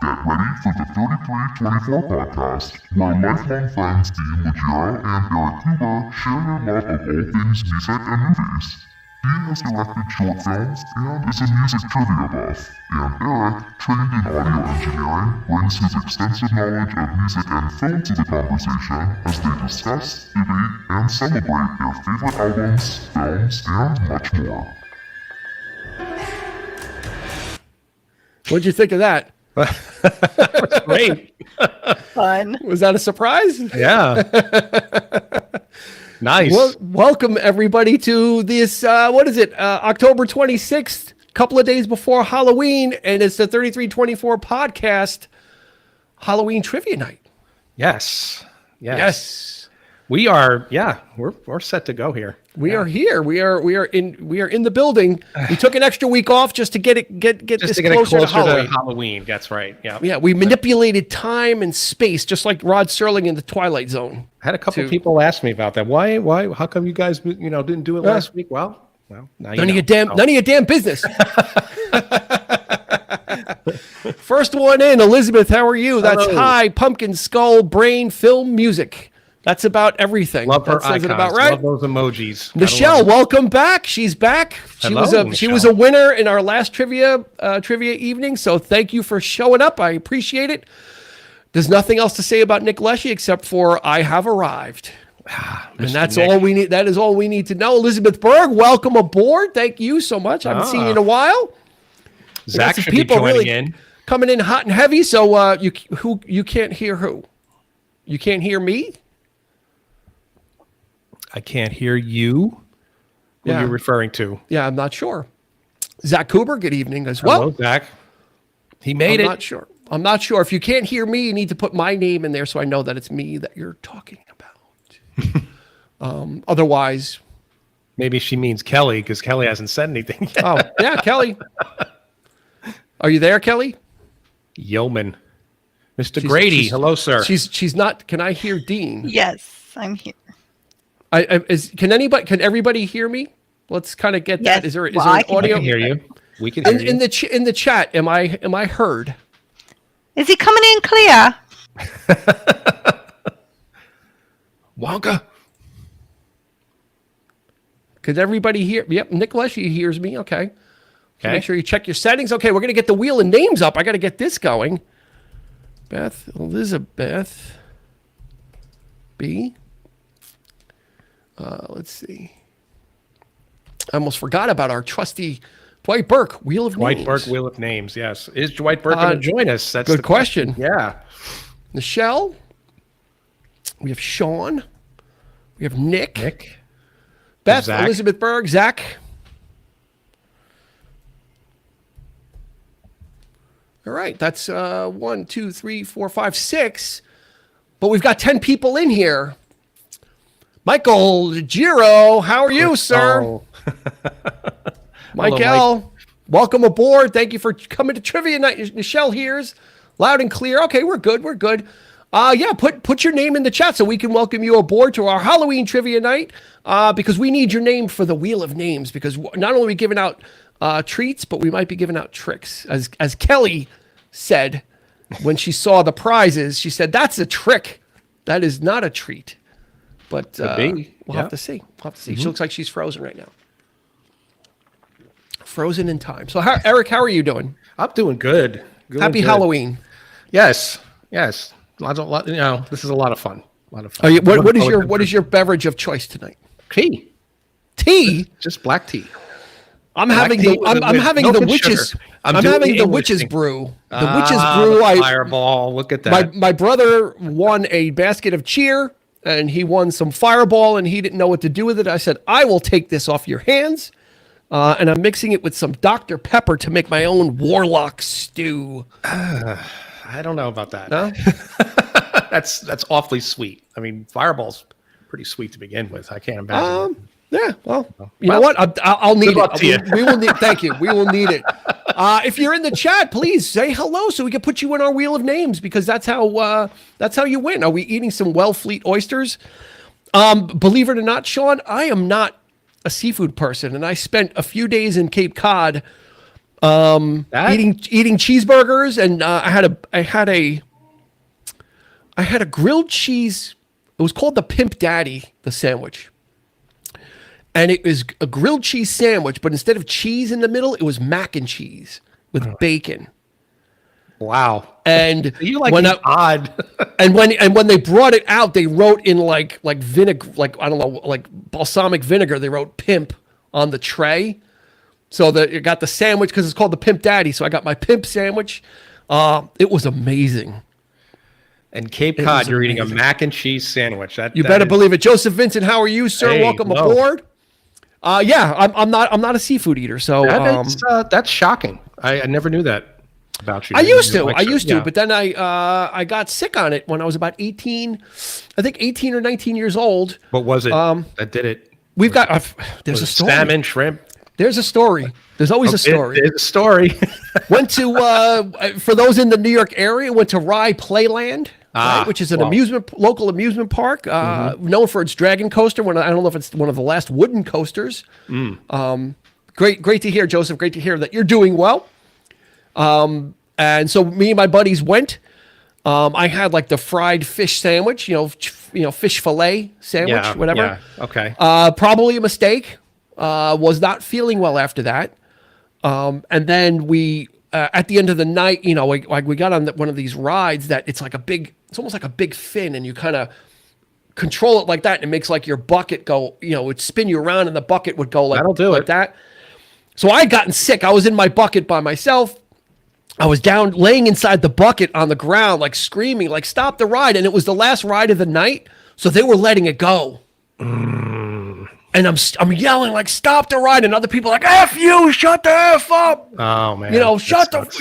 Get ready for the 3324 podcast, where lifelong friends Dean Legero and Eric Huber share their love of all things music and movies. Dean has directed short films and is a music trivia buff, and Eric, trained in audio engineering, brings his extensive knowledge of music and film to the conversation as they discuss, debate, and celebrate their favorite albums, films, and much more. What'd you think of that? That was great. Fun. Was that a surprise? Yeah. Nice. Well, welcome everybody to this, October 26th, couple of days before Halloween, and it's the 3324 podcast Halloween Trivia Night. Yes. We are, we're set to go here. We are here. We are in the building. We took an extra week off just to get this closer to Halloween. That's right. Yeah. Yeah, we manipulated time and space just like Rod Serling in the Twilight Zone. I had a couple people ask me about that. Why? How come you guys, didn't do it last week? Well, now none of your damn business. First one in, Elizabeth. How are you? That's Hello. Hi, Pumpkin Skull, Brain, Film, Music. That's about everything. Love her that says icons. it about right. Love those emojis. Michelle, welcome back. She's back. She was a winner in our last trivia evening. So thank you for showing up. I appreciate it. There's nothing else to say about Nick Leshy except for I have arrived. And that's all we need. That is all we need to know. Elizabeth Berg, welcome aboard. Thank you so much. I haven't seen you in a while. Zach should be joining in. Coming in hot and heavy. So you can't hear who? You can't hear me? I can't hear you. Who are you referring to? Yeah, I'm not sure. Zach Cooper, good evening as well. Hello, Zach. He made it. I'm not sure. If you can't hear me, you need to put my name in there so I know that it's me that you're talking about. Otherwise, maybe she means Kelly because Kelly hasn't said anything yet. Oh, yeah, Kelly. Are you there, Kelly? Yeoman. Mr. Grady. Hello, sir. She's not. Can I hear Dean? Yes, I'm here. Can everybody hear me? Let's kind of get that. Is there an audio? I can hear you. We can hear you. In the chat, am I heard? Is he coming in clear? Wonka. Could everybody hear? Yep, Nick Leshy hears me. Okay. Make sure you check your settings. Okay, we're going to get the wheel of names up. I got to get this going. Beth, Elizabeth, B. Let's see. I almost forgot about our trusty Dwight Burke, Wheel of Names. Dwight Burke, Wheel of Names, yes. Is Dwight Burke going to join us? That's good question. Yeah. Michelle. We have Sean. We have Nick. Beth, Zach. Elizabeth Berg, Zach. All right, that's 1, 2, 3, 4, 5, 6. But we've got 10 people in here. Michael Giro, how are you, sir? Oh. Michael, Hello, Mike. Welcome aboard. Thank you for coming to Trivia Night. Michelle hears loud and clear. Okay, we're good. Put your name in the chat so we can welcome you aboard to our Halloween Trivia Night because we need your name for the Wheel of Names because not only are we giving out treats, but we might be giving out tricks. As Kelly said when she saw the prizes, she said, that's a trick. That is not a treat. But we'll have to see. Mm-hmm. She looks like she's frozen right now. Frozen in time. So, Eric, how are you doing? I'm doing good. Happy Halloween. Yes. This is a lot of fun. What is your beverage of choice tonight? Tea. Tea? Just black tea. I'm having the witch's brew. The witch's brew. Fireball. Look at that. My brother won a basket of cheer, and he won some Fireball, and he didn't know what to do with it. I said, I will take this off your hands, and I'm mixing it with some Dr. Pepper to make my own warlock stew. I don't know about that. No? That's awfully sweet. I mean, Fireball's pretty sweet to begin with. I can't imagine. Yeah, well, you know what? I'll need it. We will need. Thank you. We will need it. If you're in the chat, please say hello so we can put you in our Wheel of Names because that's how you win. Are we eating some Wellfleet oysters? Believe it or not, Sean, I am not a seafood person, and I spent a few days in Cape Cod That? Eating cheeseburgers, and I had a grilled cheese. It was called the Pimp Daddy, the sandwich. And it was a grilled cheese sandwich, but instead of cheese in the middle, it was mac and cheese with bacon. Wow. And You like the odd. and when they brought it out, they wrote in like vinegar, like I don't know, like balsamic vinegar. They wrote "pimp" on the tray, so that you got the sandwich because it's called the Pimp Daddy. So I got my pimp sandwich. It was amazing. And Cape Cod, you're eating a mac and cheese sandwich. You better believe it. Joseph Vincent, how are you, sir? Hey, Welcome hello. aboard. Yeah, I'm not a seafood eater, so That's shocking. I never knew that about you. I used to, Yeah. but then I got sick on it when I was about 18, I think 18 or 19 years old. What was it that did it? We've got there's a Was it story. salmon, shrimp. There's a story. There's always a story. There's a story. Went to for those in the New York area, went to Rye Playland, right, which is an local amusement park, known for its dragon coaster. I don't know if it's one of the last wooden coasters. Great to hear, Joseph. Great to hear that you're doing well. And so me and my buddies went. I had like the fried fish sandwich, fish fillet sandwich, whatever. Yeah. Okay. Probably a mistake. Was not feeling well after that. And then we, at the end of the night, we got on one of these rides that it's almost like a big fin, and you kind of control it like that, and it makes like your bucket go, it'd spin you around, and the bucket would go like that. So I had gotten sick. I was in my bucket by myself. I was down, laying inside the bucket on the ground, like screaming, like stop the ride. And it was the last ride of the night, so they were letting it go. And I'm yelling like stop the ride, and other people are like F you, shut the F up. Oh man. Shut up.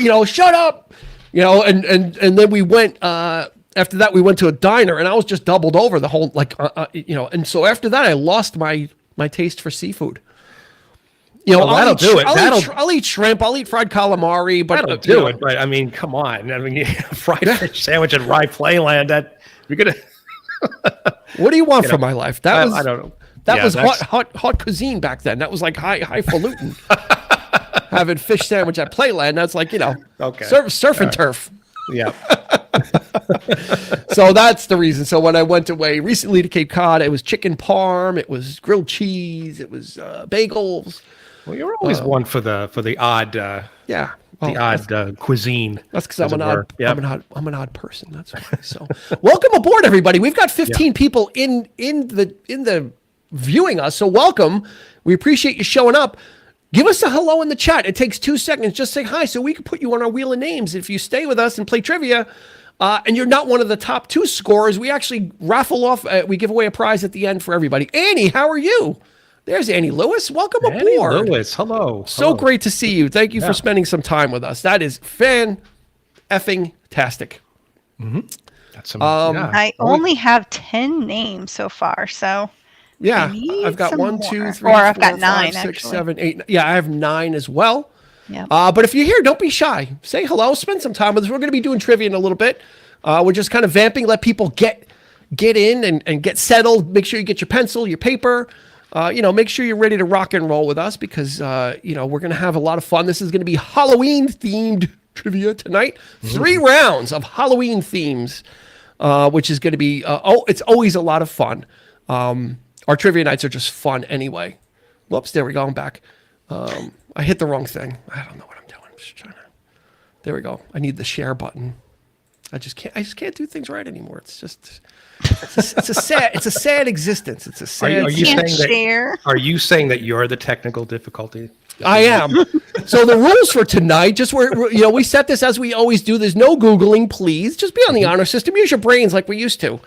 And then we went after that we went to a diner, and I was just doubled over the whole and so after that I lost my taste for seafood. That'll do it. I'll eat shrimp. I'll eat fried calamari. But That'll do it. But I mean, come on. I mean, fried fish sandwich at Rye Playland. That you're gonna. What do you want from my life? That was I don't know. That was hot cuisine back then. That was like highfalutin. Having fish sandwich at Playland. That's like Okay. Surf and turf. Yeah. So that's the reason. So when I went away recently to Cape Cod, it was chicken parm, it was grilled cheese, it was bagels. Well, you're always one for the odd. Yeah. The odd cuisine. That's because I'm an odd person. That's why. So, welcome aboard, everybody. We've got 15 people in the viewing us. So welcome. We appreciate you showing up. Give us a hello in the chat. It takes 2 seconds. Just say hi so we can put you on our wheel of names. If you stay with us and play trivia, and you're not one of the top 2 scorers, we actually raffle off. We give away a prize at the end for everybody. Annie, how are you? There's Annie Lewis. Welcome aboard. Annie Lewis, hello. So great to see you. Thank you for spending some time with us. That is fan-effing-tastic. Mm-hmm. That's I only have 10 names so far, so yeah, I've got 1, 2, 3, or 4, I've got 5, 9, 6, actually. 7, 8. Yeah, I have 9 as well. Yeah. But if you're here, don't be shy. Say hello. Spend some time with us. We're going to be doing trivia in a little bit. We're just kind of vamping. Let people get in and get settled. Make sure you get your pencil, your paper. Make sure you're ready to rock and roll with us because we're going to have a lot of fun. This is going to be Halloween themed trivia tonight. 3 rounds of Halloween themes, which is going to be it's always a lot of fun. Our trivia nights are just fun anyway. Whoops, there we go. I'm back. I hit the wrong thing. I don't know what I'm doing. I'm just trying to. There we go. I need the share button. I just can't do things right anymore. It's just it's a sad existence. It's a sad. Are you saying that you're the technical difficulty? I am. So the rules for tonight, just we set this as we always do. There's no Googling, please. Just be on the honor system. Use your brains like we used to.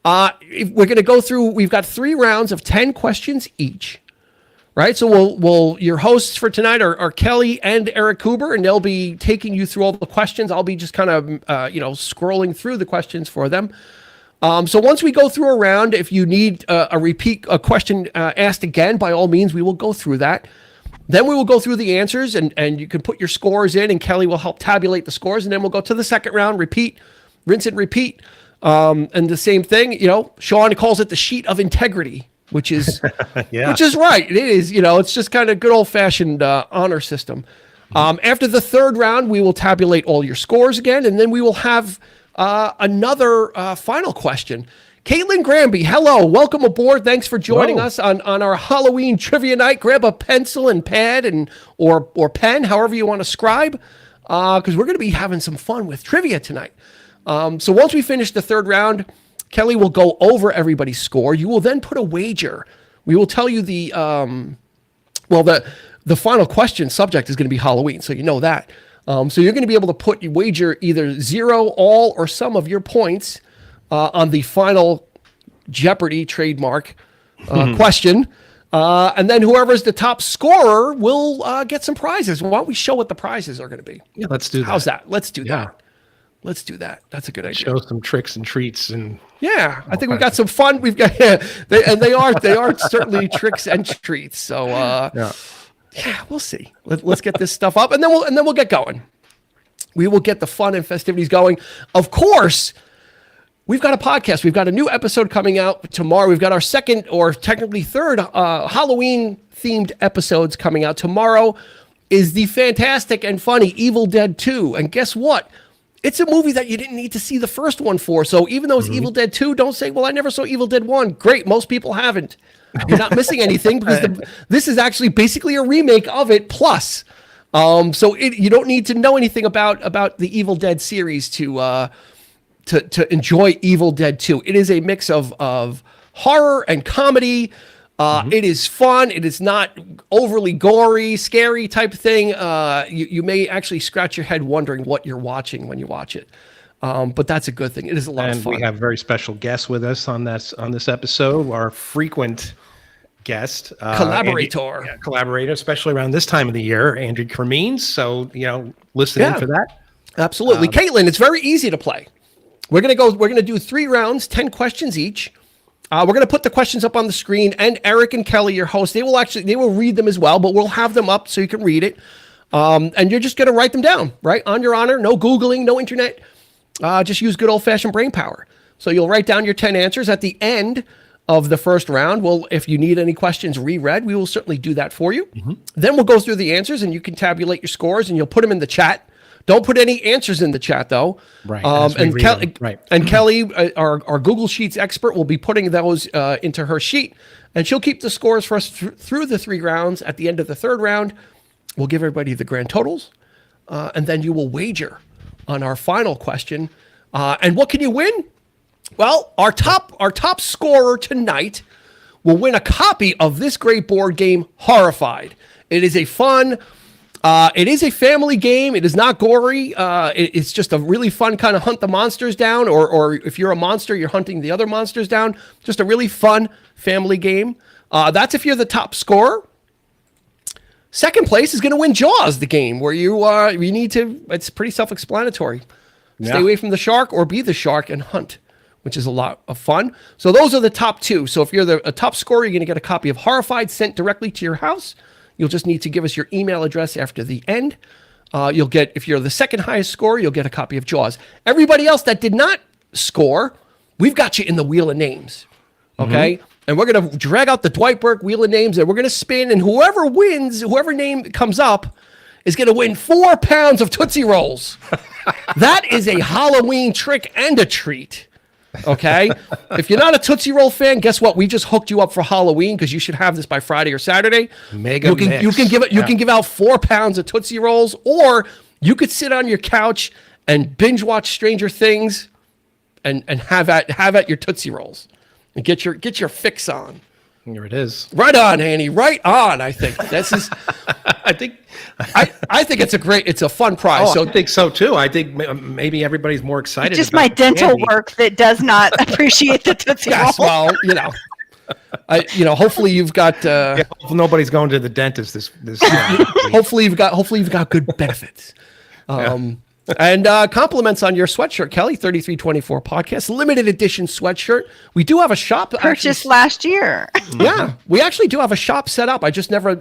We're going to go through. We've got 3 rounds of 10 questions each. Right, so we'll your hosts for tonight are Kelly and Eric Cooper, and they'll be taking you through all the questions. I'll be just kind of scrolling through the questions for them. So once we go through a round, if you need a question asked again, by all means, we will go through that. Then we will go through the answers, and you can put your scores in, and Kelly will help tabulate the scores, and then we'll go to the second round, rinse and repeat, and the same thing. Sean calls it the sheet of integrity. Which is right. It is, it's just kind of good old fashioned honor system. After the third round, we will tabulate all your scores again, and then we will have another final question. Caitlin Granby, hello. Welcome aboard. Thanks for joining us on our Halloween trivia night. Grab a pencil and pad or pen, however you want to scribe, because we're going to be having some fun with trivia tonight. So once we finish the third round, Kelly will go over everybody's score. You will then put a wager. We will tell you the final question subject is going to be Halloween, so you know that. So you're going to be able to put your wager either 0, all, or some of your points on the final Jeopardy trademark question. And then whoever's the top scorer will get some prizes. Why don't we show what the prizes are going to be? Yeah, let's do that. How's that? Let's do that. Let's do that. That's a good idea. Show some tricks and treats and I think we've got some fun. We've got they are certainly tricks and treats. So we'll see. Let's get this stuff up, and then we'll get going. We will get the fun and festivities going. Of course, we've got a podcast. We've got a new episode coming out tomorrow. We've got our second, or technically third, Halloween-themed episodes coming out. Tomorrow is the fantastic and funny Evil Dead 2. And guess what? It's a movie that you didn't need to see the first one for. So even though it's Evil Dead 2, don't say, well, I never saw Evil Dead 1. Great. Most people haven't. You're not missing anything because this is actually basically a remake of it plus. So you don't need to know anything about the Evil Dead series to enjoy Evil Dead 2. It is a mix of horror and comedy. It is fun. It is not overly gory, scary type thing. You may actually scratch your head wondering what you're watching when you watch it. But that's a good thing. It is a lot of fun. And we have very special guests with us on this episode. Our frequent guest, collaborator, especially around this time of the year, Andrew Cremines. So listen in for that. Absolutely, Caitlin. It's very easy to play. We're gonna do 3 rounds, 10 questions each. We're going to put the questions up on the screen, and Eric and Kelly, your hosts, they will read them as well, but we'll have them up so you can read it. And you're just going to write them down, right? On your honor, no Googling, no internet. Just use good old-fashioned brain power. So you'll write down your 10 answers at the end of the first round. Well, if you need any questions reread, we will certainly do that for you. Then we'll go through the answers, and you can tabulate your scores, and you'll put them in the chat. Don't put any answers in the chat, though. Right. And Kelly, our Google Sheets expert, will be putting those into her sheet, and she'll keep the scores for us through the 3 rounds. At the end of the third round, we'll give everybody the grand totals, and then you will wager on our final question. And what can you win? Well, our top scorer tonight will win a copy of this great board game, Horrified. It is a fun. It is a family game. It is not gory. It's just a really fun kind of hunt the monsters down, or if you're a monster, you're hunting the other monsters down. Just a really fun family game. That's if you're the top scorer. Second place is going to win Jaws, the game where you need to. It's pretty self-explanatory. Stay away from the shark or be the shark and hunt, which is a lot of fun. So those are the top 2. So if you're a top scorer, you're going to get a copy of Horrified sent directly to your house. You'll just need to give us your email address after the end. You'll get, if you're the second highest scorer, you'll get a copy of Jaws. Everybody else that did not score, we've got you in the Wheel of Names. Okay? And we're going to drag out the Dwight Burke Wheel of Names, and we're going to spin, and whoever wins, whoever name comes up, is going to win 4 pounds of Tootsie Rolls. That is a Halloween trick and a treat. Okay? If you're not a Tootsie Roll fan, guess what? We just hooked you up for Halloween because you should have this by Friday or Saturday. You can give out 4 pounds of Tootsie Rolls, or you could sit on your couch and binge watch Stranger Things and have at your Tootsie Rolls and get your fix on. Here it is. Right on, Annie. Right on. I think this is. I think it's a fun prize. So I think so too. I think maybe everybody's more excited. It's just my dental work that does not appreciate the Tootsie Roll. Yes, well, hopefully you've got. Nobody's going to the dentist this. Hopefully you've got good benefits. And compliments on your sweatshirt, Kelly. 3324 Podcast limited edition sweatshirt. We do have a shop purchased last year. Yeah, we actually do have a shop set up. I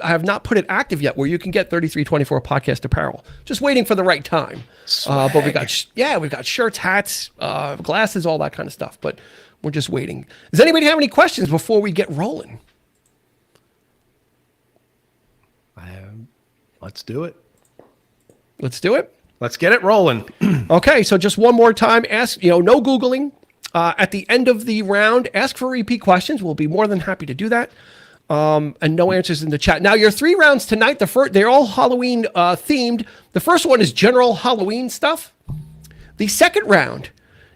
have not put it active yet, where you can get 3324 Podcast apparel. Just waiting for the right time. But we've got shirts, hats, glasses, all that kind of stuff. But we're just waiting. Does anybody have any questions before we get rolling? Let's do it. Let's do it. Let's get it rolling. Okay, so just one more time, ask, no Googling. At the end of the round, ask for repeat questions. We'll be more than happy to do that. And no answers in the chat. Now, your 3 rounds tonight, they're all Halloween themed. The first one is general Halloween stuff. The second round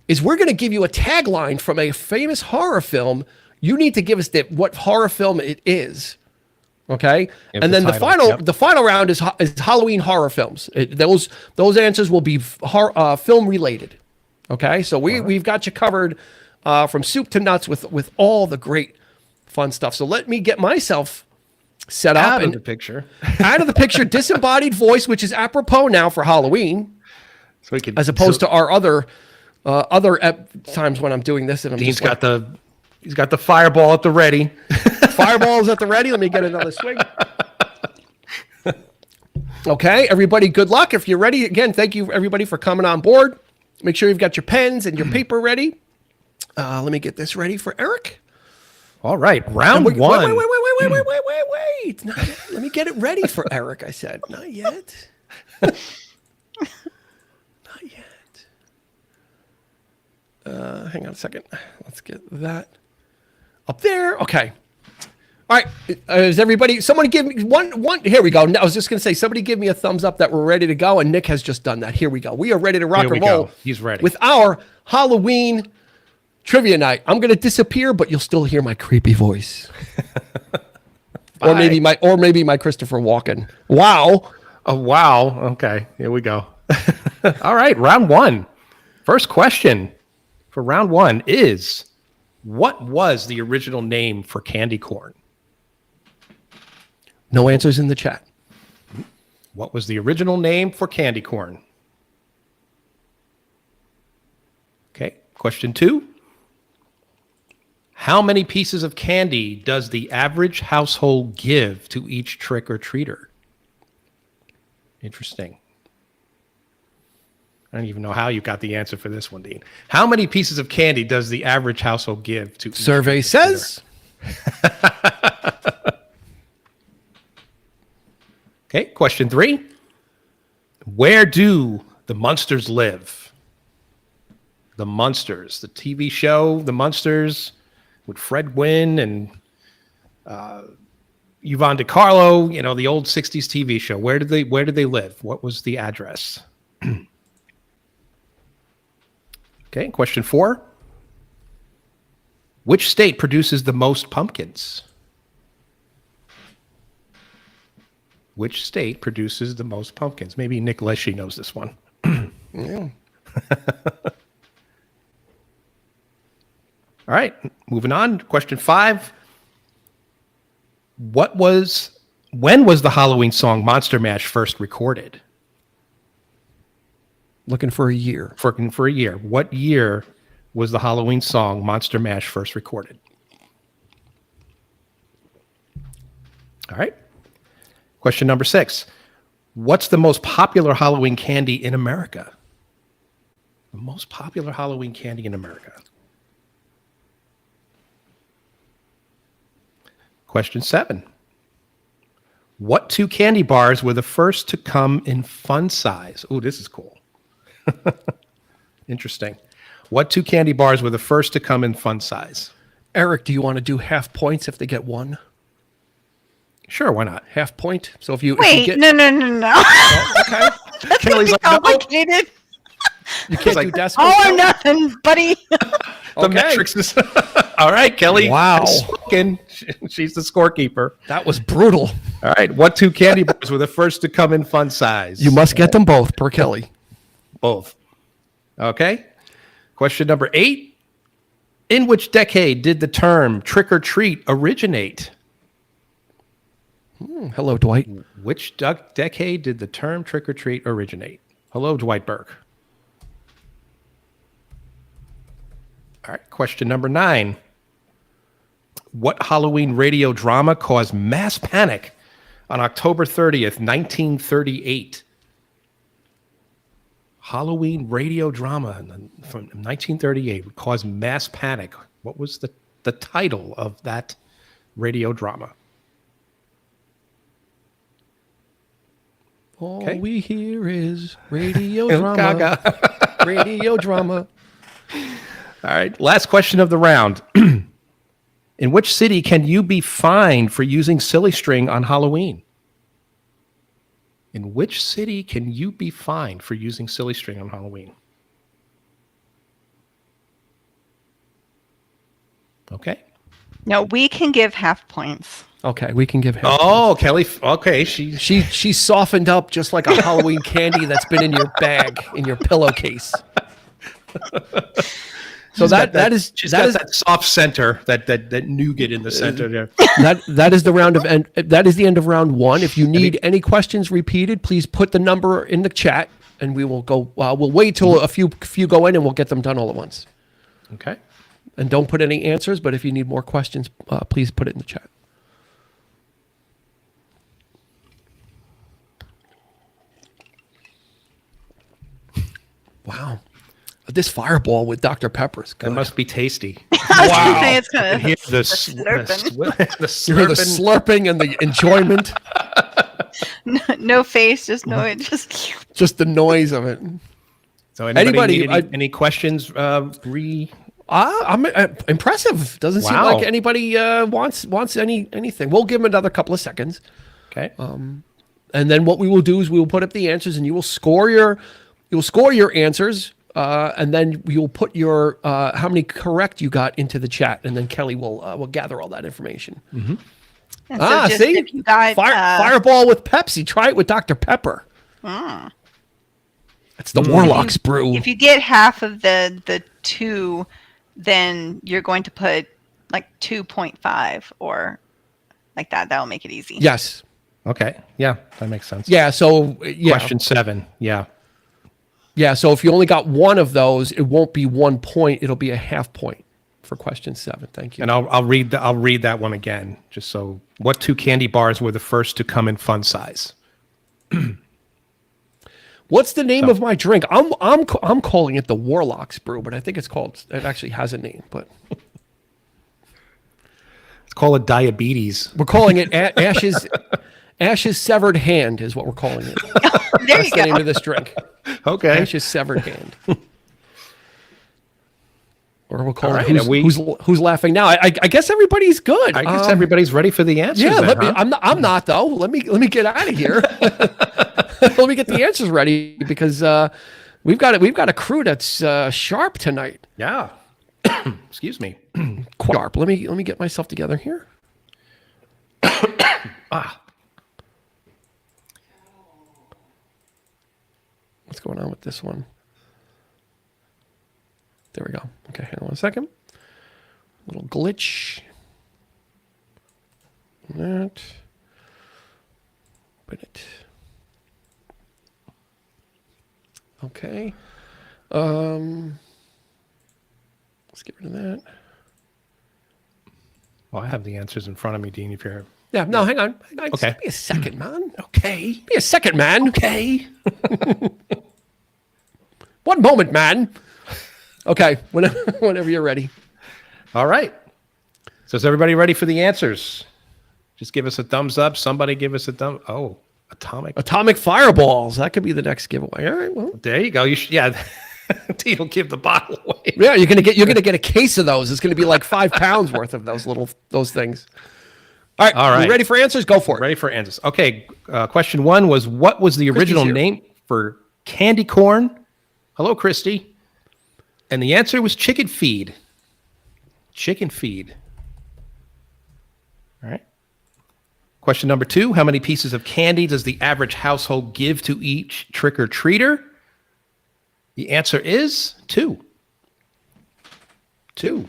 is we're going to give you a tagline from a famous horror film. You need to give us what horror film it is. Okay, and then the final round is Halloween horror films. Those answers will be film related. Okay, so we've got you covered from soup to nuts with all the great fun stuff. So let me get myself set up out of the picture. Disembodied voice, which is apropos now for Halloween, so we can, as opposed to our other times when I'm doing this. And I'm Dean's got the fireball at the ready. Fireball's at the ready. Let me get another swing. Okay, everybody, good luck. If you're ready, again, thank you everybody for coming on board. Make sure you've got your pens and your paper ready. Let me get this ready for Eric. All right, round one. Wait. Not yet. Let me get it ready for Eric, I said. Not yet. Not yet. Hang on a second. Let's get that up there. Okay. All right. Is everybody, somebody give me one. Here we go. I was just going to say, somebody give me a thumbs up that we're ready to go. And Nick has just done that. Here we go. We are ready to rock and roll. He's ready. With our Halloween trivia night. I'm going to disappear, but you'll still hear my creepy voice. or maybe my Christopher Walken. Wow. Oh, wow. Okay. Here we go. All right. Round one. First question for round one is, what was the original name for candy corn? No answers in the chat. What was the original name for candy corn? Okay. Question 2. How many pieces of candy does the average household give to each trick-or-treater? Interesting. I don't even know how you got the answer for this one, Dean. How many pieces of candy does the average household give to each Survey says. Okay, question 3. Where do the Munsters live? The Munsters, the TV show, The Munsters, with Fred Gwynn and Yvonne DiCarlo, the old 60s TV show. Where did they live? What was the address? Okay, question 4. Which state produces the most pumpkins? Which state produces the most pumpkins? Maybe Nick Leshy knows this one. Yeah. All right, moving on. Question 5. When was the Halloween song Monster Mash first recorded? Looking for a year. Looking for a year. What year was the Halloween song Monster Mash first recorded? All right. Question number 6. What's the most popular Halloween candy in America? The most popular Halloween candy in America. Question 7. What 2 candy bars were the first to come in fun size? Oh, this is cool. Interesting. What 2 candy bars were the first to come in fun size? Eric, do you want to do half points if they get 1? Sure, why not? Half point. So if you Wait, no. Oh, okay. That's Kelly's gonna be like, no. complicated. You can't do decimal. All or nothing, buddy. The metrics is all right, Kelly. Wow. She's the scorekeeper. That was brutal. All right. What 2 candy bars were the first to come in fun size? You must get them both per Kelly. Both. Okay. Question number 8. In which decade did the term trick or treat originate? Hello, Dwight. Which decade did the term trick or treat originate? Hello, Dwight Burke. All right. Question number 9. What Halloween radio drama caused mass panic on October 30th, 1938? Halloween radio drama from 1938 would cause mass panic. What was the title of that radio drama? All we hear is radio drama. Gaga. Radio drama. All right. Last question of the round. In which city can you be fined for using silly string on Halloween? In which city can you be fined for using silly string on Halloween? Okay. No, we can give half points. Okay, we can give him. Oh, Kelly. Okay, She softened up just like a Halloween candy that's been in your bag, in your pillowcase. So that is that soft center, that nougat in the center there. That is the end of round one. If you need any questions repeated, please put the number in the chat, and we will go. We'll wait till a few go in, and we'll get them done all at once. Okay. And don't put any answers, but if you need more questions, please put it in the chat. Wow. This fireball with Dr. Pepper is good. That must be tasty. Wow. It's gonna, Hear the slurping and the enjoyment. no face, just no, just the noise of it. So anybody any questions? I'm impressive. Doesn't seem like anybody wants anything. We'll give them another couple of seconds. Okay. And then what we will do is we will put up the answers, and you will score your answers. And then you'll put your how many correct you got into the chat, and then Kelly will gather all that information. Mm-hmm. So see, if you got, Fireball with Pepsi. Try it with Dr. Pepper. It's the Warlock's brew. If you get half of the 2, then you're going to put like 2.5 or like that. That'll make it easy. Yes. Okay. Yeah, that makes sense. Yeah. So Question 7. Yeah. Yeah, so if you only got one of those, it won't be 1 point; it'll be a half point for question 7. Thank you. And I'll read that one again, just so. What 2 candy bars were the first to come in fun size? What's the name of my drink? I'm calling it the Warlock's brew, but I think it actually has a name, but let's call it diabetes. We're calling it Ash's severed hand is what we're calling it. That's the name of this drink. Okay. Ash's severed hand. Or we'll call it who's laughing now. I guess everybody's good. I guess everybody's ready for the answers. Yeah, I'm not though. Let me get out of here. Let me get the answers ready because we've got a crew that's sharp tonight. Yeah. Excuse me. Sharp. Let me get myself together here. What's going on with this one? There we go. Okay, hang on a second. Little glitch. That. Open it. Okay. Let's get rid of that. Well, I have the answers in front of me, Dean, if you're... Yeah, no, hang on. Okay. Just be a second, man. Okay. Be a second, man. Okay. 1 moment, man. Okay, whenever you're ready. All right. So is everybody ready for the answers? Just give us a thumbs up. Somebody give us a thumb. Oh, atomic fireballs. That could be the next giveaway. All right. Well, there you go. Dean will give the bottle away. Yeah, you're gonna get a case of those. It's gonna be like 5 pounds worth of those things. All right. You ready for answers? Go for it. Ready for answers. Okay. Question 1 was, what was the original name for candy corn? Hello, Christy. And the answer was chicken feed. Chicken feed. All right. Question number 2, how many pieces of candy does the average household give to each trick-or-treater? The answer is 2. 2.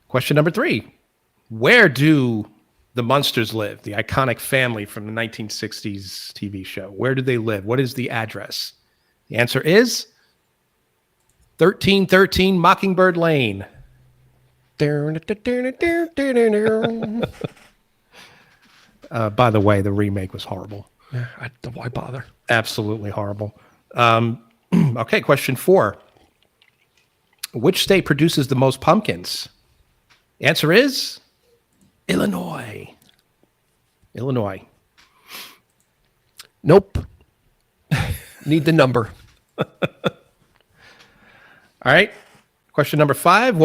Question number 3, where do the Munsters live? The iconic family from the 1960s TV show. Where do they live? What is the address? The answer is 1313 Mockingbird Lane. By the way, the remake was horrible. Yeah, why bother? Absolutely horrible. Okay, question 4. Which state produces the most pumpkins? The answer is Illinois. Illinois. Nope. Need the number. All right. Question number 5.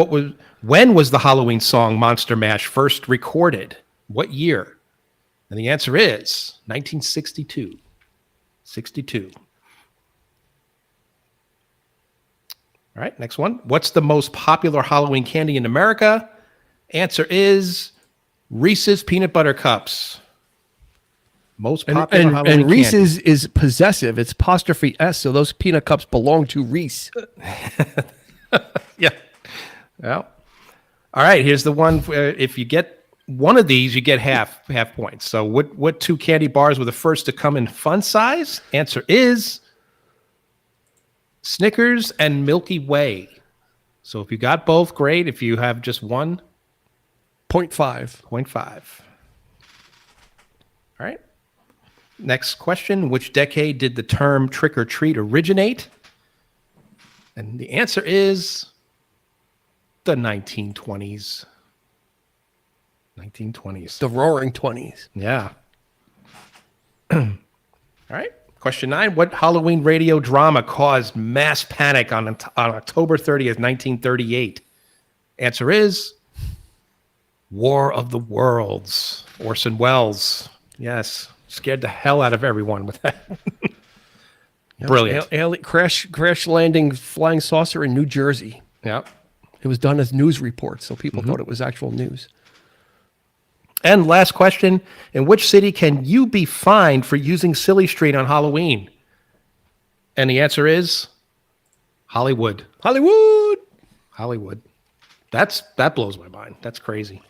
When was the Halloween song Monster Mash first recorded? What year? And the answer is 1962. 62. All right, next one. What's the most popular Halloween candy in America? Answer is Reese's Peanut Butter Cups. Most popular Halloween and Reese's candy is possessive. It's apostrophe S, so those peanut cups belong to Reese. Yeah. Well, all right, here's the one. If you get one of these, you get half points. So what 2 candy bars were the first to come in fun size? Answer is Snickers and Milky Way. So if you got both, great. If you have just one, 0.5. 0.5. All right. Next question. Which decade did the term trick or treat originate? And the answer is the 1920s. 1920s. The roaring 20s. Yeah. All right. Question 9. What Halloween radio drama caused mass panic on October 30th, 1938? Answer is War of the Worlds. Orson Welles. Yes. Scared the hell out of everyone with that. Brilliant. Crash landing flying saucer in New Jersey. Yep. It was done as news reports, so people thought it was actual news. And last question, in which city can you be fined for using Silly Street on Halloween? And the answer is Hollywood. Hollywood. That blows my mind. That's crazy.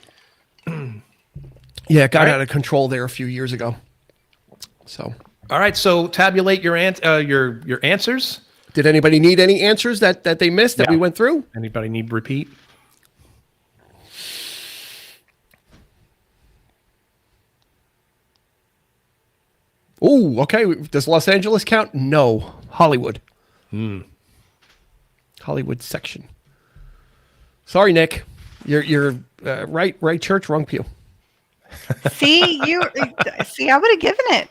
Yeah, it got out of control there a few years ago. So, all right, so tabulate your answers. Did anybody need any answers that they missed that we went through? Anybody need repeat? Oh, okay. Does Los Angeles count? No. Hollywood. Hollywood section. Sorry, Nick. You're right church, wrong pew. See, I would have given it.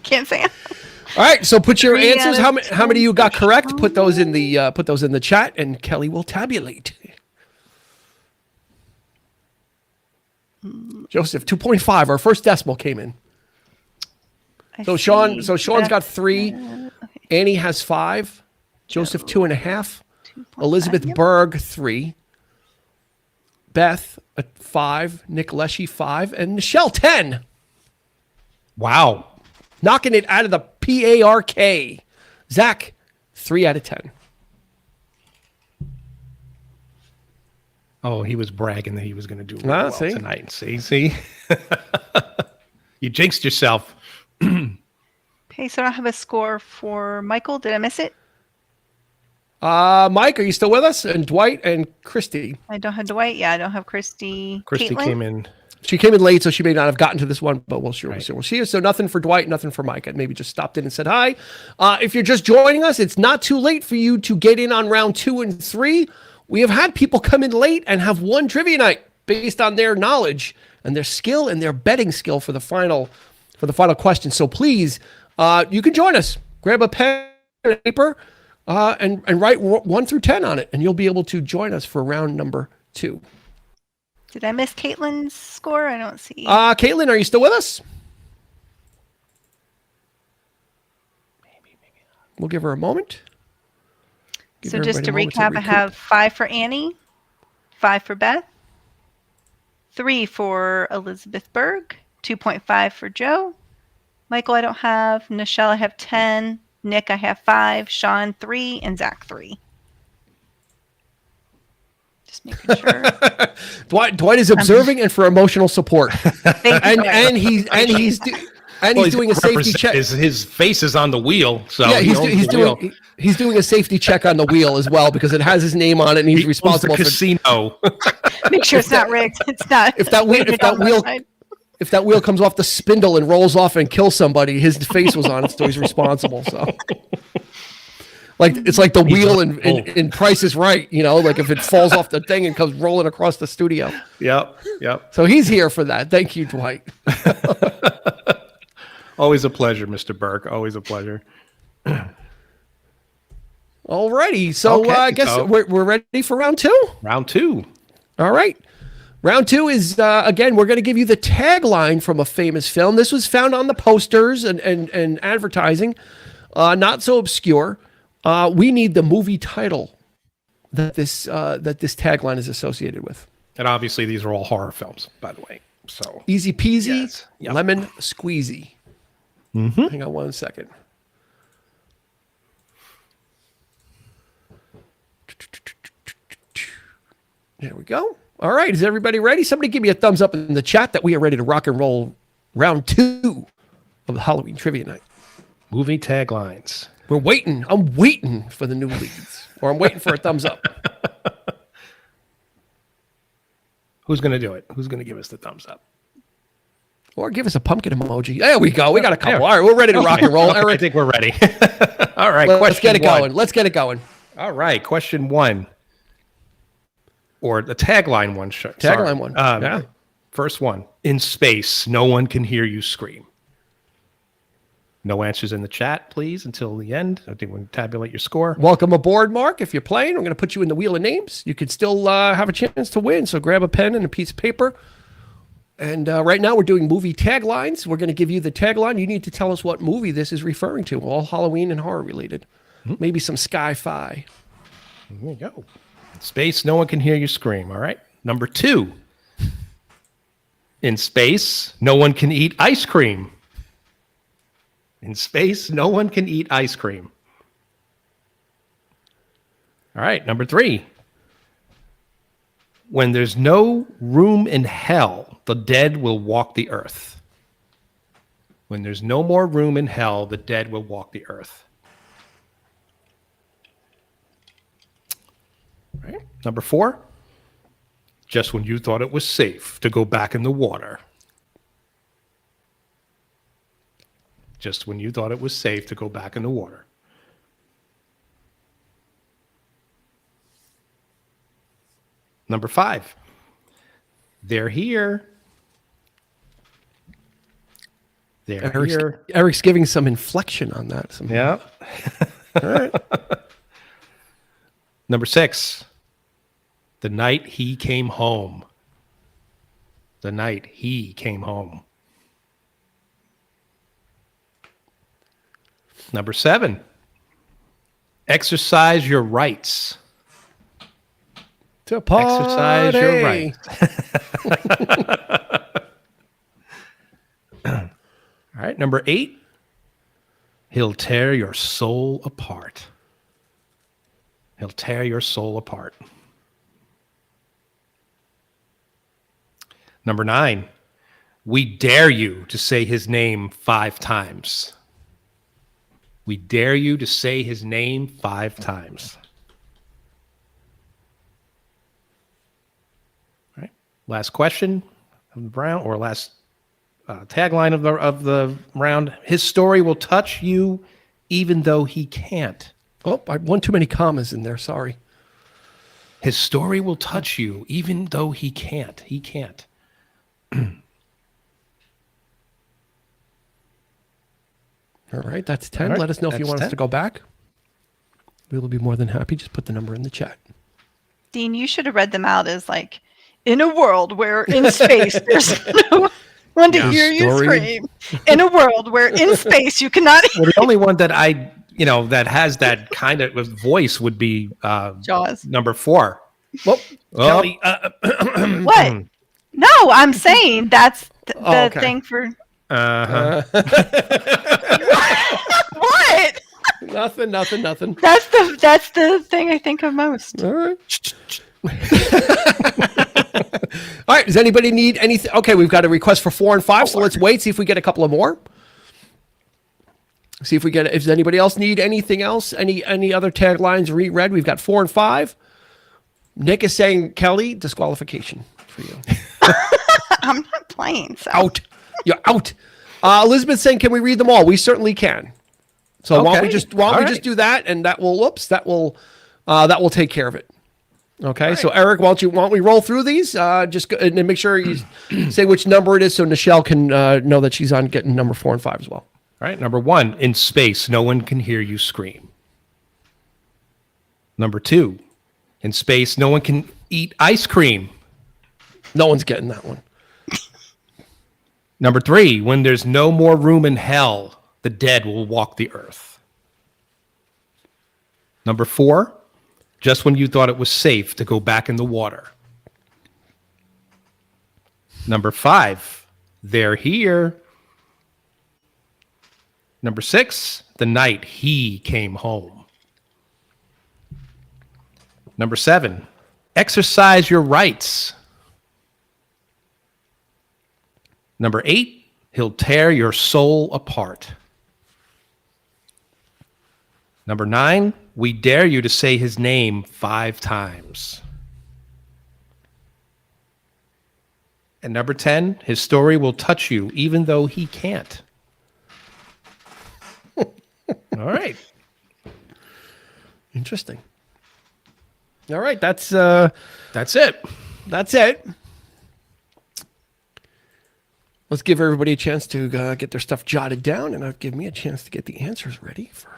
Can't say. All right, so put your 3 answers. How many you got correct? Put those in the chat, and Kelly will tabulate. Joseph, 2.5. Our first decimal came in. Sean's got 3. Annie has 5. Joseph 2.5. Elizabeth Berg 3. Beth 5. Nick Leshy 5, and Michelle 10. Wow. Knocking it out of the PARK. Zach, 3 out of 10. Oh, he was bragging that he was going to do really well tonight. See? You jinxed yourself. Okay, so I don't have a score for Michael. Did I miss it? Mike, are you still with us? And Dwight and Christy. I don't have Dwight. Yeah, I don't have Christy. Christy Caitlin? came in. She came in late, so she may not have gotten to this one, but we'll see you. So nothing for Dwight, nothing for Mike. I maybe just stopped in and said hi. If you're just joining us, it's not too late for you to get in on round 2 and 3. We have had people come in late and have won trivia night based on their knowledge and their skill and their betting skill for the final question. So please, you can join us. Grab a pen and paper and write 1 through 10 on it, and you'll be able to join us for round number 2. Did I miss Caitlin's score? I don't see. Caitlin, are you still with us? Maybe not. We'll give her a moment. So just to recap, I have 5 for Annie, 5 for Beth, 3 for Elizabeth Berg, 2.5 for Joe. Michael, I don't have. Nichelle, I have 10. Nick, I have 5. Sean, 3. And Zach, 3. Just making sure. Dwight is observing and for emotional support. and he's doing a safety check. His face is on the wheel, so yeah, he's doing a safety check on the wheel as well because it has his name on it and he's responsible for the casino. Make sure it's not rigged. It's not. If that wheel comes off the spindle and rolls off and kills somebody, his face was on it, so he's responsible. So. Like it's like the wheel in Price is Right, like if it falls off the thing and comes rolling across the studio. Yep. So he's here for that. Thank you, Dwight. Always a pleasure, Mr. Burke. Always a pleasure. Alrighty, so Okay, I guess we're ready for round 2. Round 2. All right. Round 2 is, again, we're going to give you the tagline from a famous film. This was found on the posters and advertising, not so obscure. We need the movie title that this tagline is associated with. And obviously, these are all horror films, by the way. So easy peasy, yes. Yep. lemon squeezy. Hang on one second. There we go. All right, is everybody ready? Somebody give me a thumbs up in the chat that we are ready to rock and roll round 2 of the Halloween Trivia Night. Movie taglines. We're waiting. I'm waiting for the new leads, or I'm waiting for a thumbs up. Who's going to do it? Who's going to give us the thumbs up? Or give us a pumpkin emoji. There we go. We got a couple. All right, we're ready to rock and roll. I think we're ready. All right, let's get it going. Let's get it going. All right, question 1. Or the tagline one. Tagline one. Yeah. First one. In space, no one can hear you scream. No answers in the chat, please, until the end. I think we'll tabulate your score. Welcome aboard, Mark. If you're playing, I'm going to put you in the wheel of names. You could still have a chance to win, so grab a pen and a piece of paper. And right now we're doing movie taglines. We're going to give you the tagline. You need to tell us what movie this is referring to. All Halloween and horror related. Maybe some sci-fi. There you go. In space, no one can hear you scream. All right. Number 2. In space, no one can eat ice cream. In space, no one can eat ice cream. All right. Number 3. When there's no room in hell, the dead will walk the earth. When there's no more room in hell, the dead will walk the earth. All right. Number 4. Just when you thought it was safe to go back in the water. Just when you thought it was safe to go back in the water. Number 5. They're here. They're here. Eric's giving some inflection on that. Yeah. All right. Number 6. The night he came home. The night he came home. Number 7. Exercise your rights. To party. Exercise your rights. All right. Number 8. He'll tear your soul apart. He'll tear your soul apart. Number 9. We dare you to say his name 5 times. We dare you to say his name 5 times. All right. Last question of the round, or last tagline of the round. His story will touch you even though he can't. Oh, I won too many commas in there. Sorry. His story will touch you even though he can't. He can't. All right, that's 10. All right, let us know if you want 10. us to go back. We will be more than happy. Just put the number in the chat. Dean, you should have read them out as like, in a world where in space there's no one to hear you scream. In a world where in space you cannot. Well, the only one that that has that kind of voice would be Jaws. Number 4. Well, Kelly, what? No, I'm saying that's the thing for. What? Nothing. That's the thing I think of most. All right. All right. Does anybody need anything? Okay, we've got a request for 4 and 5, so let's wait, see if we get a couple of more. See if we get. If anybody else need anything else, any other taglines reread? We've got 4 and 5. Nick is saying, Kelly, disqualification for you. I'm not playing. So. Out. You're out. Elizabeth's saying, can we read them all? We certainly can. So why don't we just do that, and that will take care of it. Okay, right. So Eric, why don't we roll through these? Just go, and make sure you say which number it is, so Nichelle can know that she's on getting number 4 and 5 as well. All right, number 1, in space, no one can hear you scream. Number 2, in space, no one can eat ice cream. No one's getting that one. Number 3, when there's no more room in hell, the dead will walk the earth. Number 4, just when you thought it was safe to go back in the water. Number 5, they're here. Number 6, the night he came home. Number 7, exercise your rights. Number 8, he'll tear your soul apart. Number 9, we dare you to say his name 5 times. And number 10, his story will touch you even though he can't. All right. Interesting. All right, that's it. That's it. Let's give everybody a chance to get their stuff jotted down, and give me a chance to get the answers ready for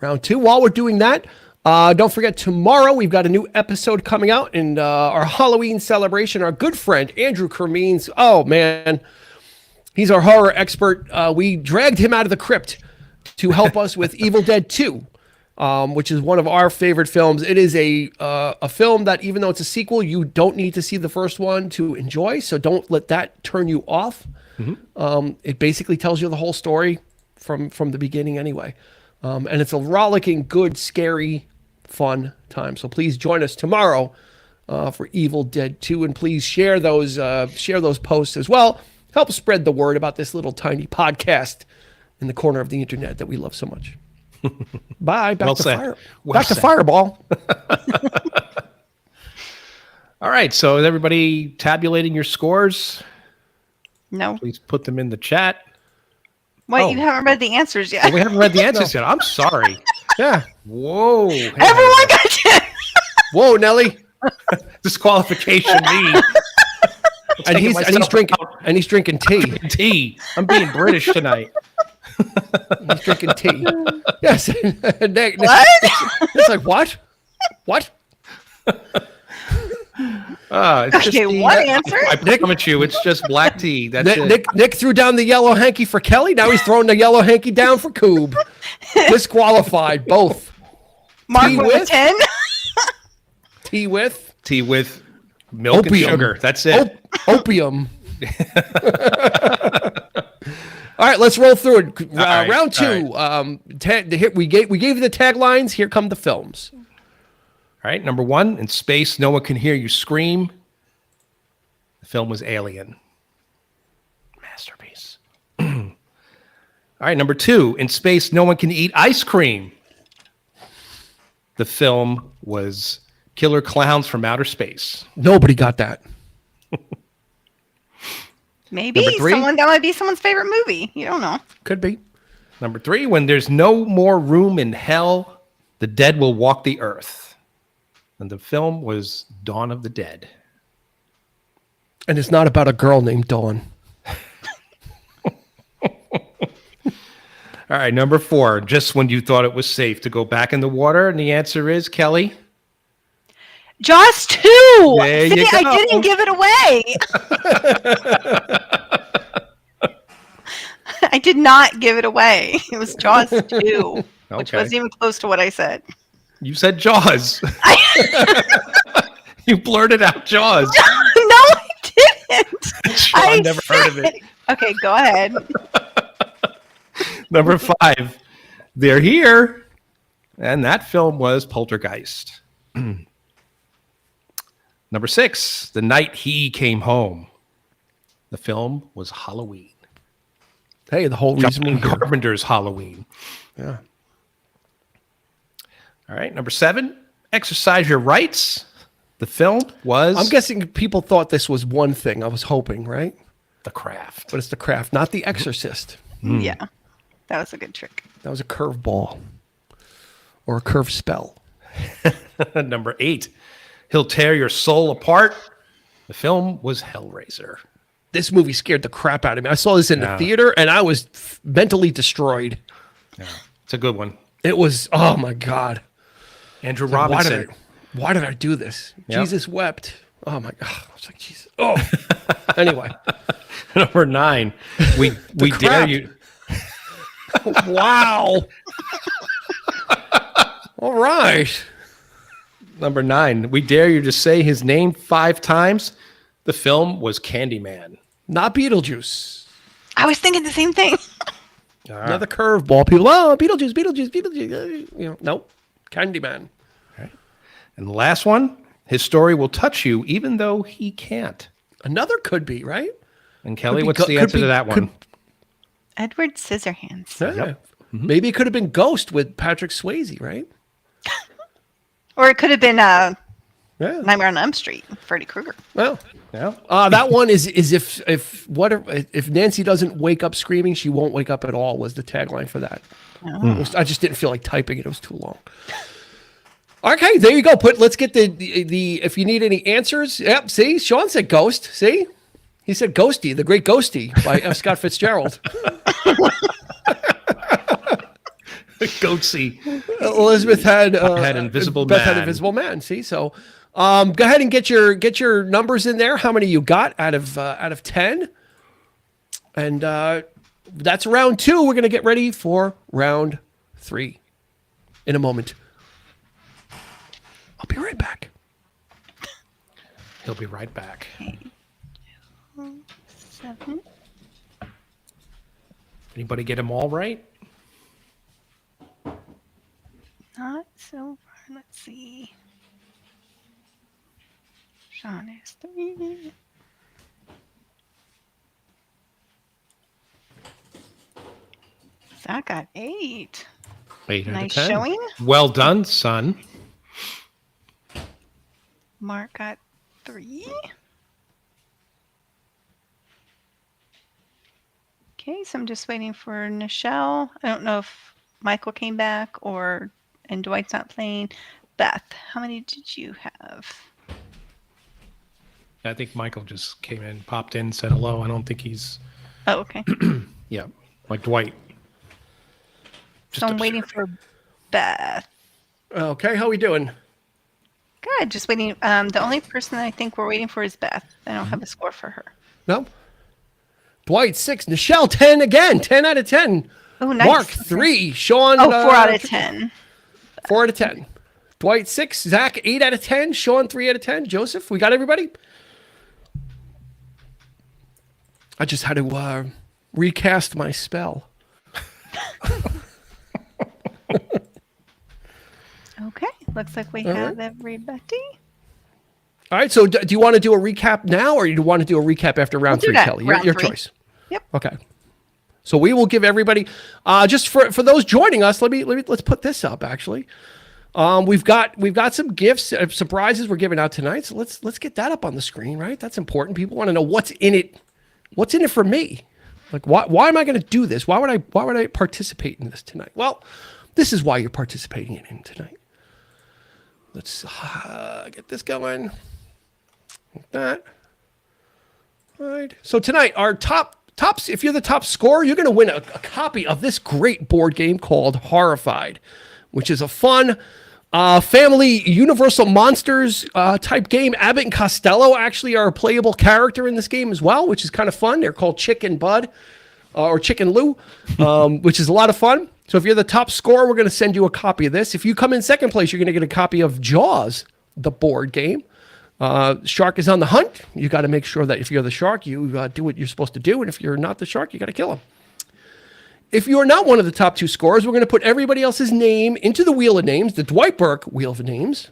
round 2. While we're doing that, don't forget, tomorrow we've got a new episode coming out, and our Halloween celebration. Our good friend Andrew Kermeans, oh man, he's our horror expert. We dragged him out of the crypt to help us with Evil Dead 2, which is one of our favorite films. It is a film that, even though it's a sequel, you don't need to see the first one to enjoy, so don't let that turn you off. Mm-hmm. It basically tells you the whole story from the beginning anyway. And it's a rollicking, good, scary, fun time. So please join us tomorrow for Evil Dead 2, and please share those posts as well. Help spread the word about this little tiny podcast in the corner of the internet that we love so much. Bye. Back to Fireball. All right. So is everybody tabulating your scores? No. Please put them in the chat. Wait, you haven't read the answers yet. Well, we haven't read the answers yet. I'm sorry. Yeah. Whoa. Everyone got 10. Whoa, Nelly. Disqualification me. And he's drinking tea. Tea. I'm being British tonight. He's drinking tea. Yes. Nick, what? It's like, what? What? One answer. I promise you, it's just black tea. That's it. Nick threw down the yellow hanky for Kelly. Now he's throwing the yellow hanky down for Coob. Disqualified, both. Mark with 10. Tea with milk opium. And sugar. That's it. Opium. All right, let's roll through it. Round 2. Right. We gave you the taglines. Here come the films. All right, number 1, in space, no one can hear you scream. The film was Alien. Masterpiece. All right, number 2, in space, no one can eat ice cream. The film was Killer Clowns from Outer Space. Nobody got that. Maybe that might be someone's favorite movie. You don't know. Could be. Number 3, when there's no more room in hell, the dead will walk the earth. And the film was Dawn of the Dead. And it's not about a girl named Dawn. All right, number 4, just when you thought it was safe to go back in the water. And the answer is, Kelly? Jaws 2! There you go. I didn't give it away. I did not give it away. It was Jaws 2, which wasn't even close to what I said. You said Jaws. You blurted out Jaws. No, I didn't. I never heard of it. Okay, go ahead. Number 5, they're here. And that film was Poltergeist. Number 6, the night he came home. The film was Halloween. Hey, the whole reason John Carpenter's Halloween. Yeah. All right, number 7, exercise your rights. The film was... I'm guessing people thought this was one thing. I was hoping, right? The Craft. But it's The Craft, not The Exorcist. Yeah, that was a good trick. That was a curve ball. Or a curve spell. Number 8, He'll tear your soul apart. The film was Hellraiser. This movie scared the crap out of me. I saw this in the theater, and I was mentally destroyed. Yeah, it's a good one. It was, oh my God. Andrew Robinson. Why did I do this? Yep. Jesus wept. Oh my God. I was like, Jesus. Oh. Anyway. Number 9. We dare you. Wow. All right. Number 9. We dare you to say his name 5 times. The film was Candyman. Not Beetlejuice. I was thinking the same thing. Another curveball. People, Beetlejuice. Nope. Candyman. Right. And the last one, his story will touch you even though he can't. Another could be, right? And Kelly, what's the answer to that one? Edward Scissorhands. Yeah. Yep. Mm-hmm. Maybe it could have been Ghost with Patrick Swayze, right? Or it could have been Nightmare on Elm Street, Freddy Krueger. Well, yeah. That one is if Nancy doesn't wake up screaming, she won't wake up at all. Was the tagline for that? Oh. I just didn't feel like typing it. It was too long. Okay, there you go. Let's get the if you need any answers. Yep. See, Sean said Ghost. See, he said Ghosty, the Great Ghosty by F. Scott Fitzgerald. Ghosty. Elizabeth had Invisible Beth Man. had Invisible Man. See, so go ahead and get your numbers in there. How many you got out of 10? And that's round 2. We're gonna get ready for round 3 in a moment. I'll be right back. He'll be right back. 7. Anybody get them all right? Not so far. Let's see. Sean has 3. Zach got 8. 8 out Nice of 10. showing. Well done, son. Mark got 3. Okay, so I'm just waiting for Nichelle. I don't know if Michael came back and Dwight's not playing. Beth, how many did you have? I think Michael just came in, popped in, said hello. I don't think he's... Oh, okay. Yeah, like Dwight. So I'm waiting for Beth. Okay, how we doing? Good. Just waiting. The only person I think we're waiting for is Beth. I don't have a score for her. No. Dwight 6, Nichelle 10 again. 10 out of 10. Oh, nice. Mark 3, Sean. 4 out of 10. 4 out of 10. Dwight 6, Zach 8 out of 10, Sean 3 out of 10. Joseph, we got everybody. I just had to recast my spell. Okay, looks like we have everybody. All right, so do you want to do a recap now, or do you want to do a recap after round 3, Kelly? Your choice. Yep. Okay. So we will give everybody, just for those joining us. Let's put this up. Actually, we've got some gifts, surprises we're giving out tonight. So let's get that up on the screen, right? That's important. People want to know what's in it. What's in it for me? Like, why am I going to do this? Why would I participate in this tonight? Well, this is why you're participating in it tonight. Let's get this going. Like that. All right. So tonight, our tops. If you're the top scorer, you're going to win a copy of this great board game called Horrified, which is a fun family Universal Monsters type game. Abbott and Costello actually are a playable character in this game as well, which is kind of fun. They're called Chick and Bud or Chick and Lou, which is a lot of fun. So if you're the top scorer, we're going to send you a copy of this. If you come in second place, you're going to get a copy of Jaws, the board game. Shark is on the hunt. You got to make sure that if you're the shark, you do what you're supposed to do. And if you're not the shark, you got to kill him. If you are not one of the top 2 scorers, we're going to put everybody else's name into the wheel of names, the Dwight Burke wheel of names,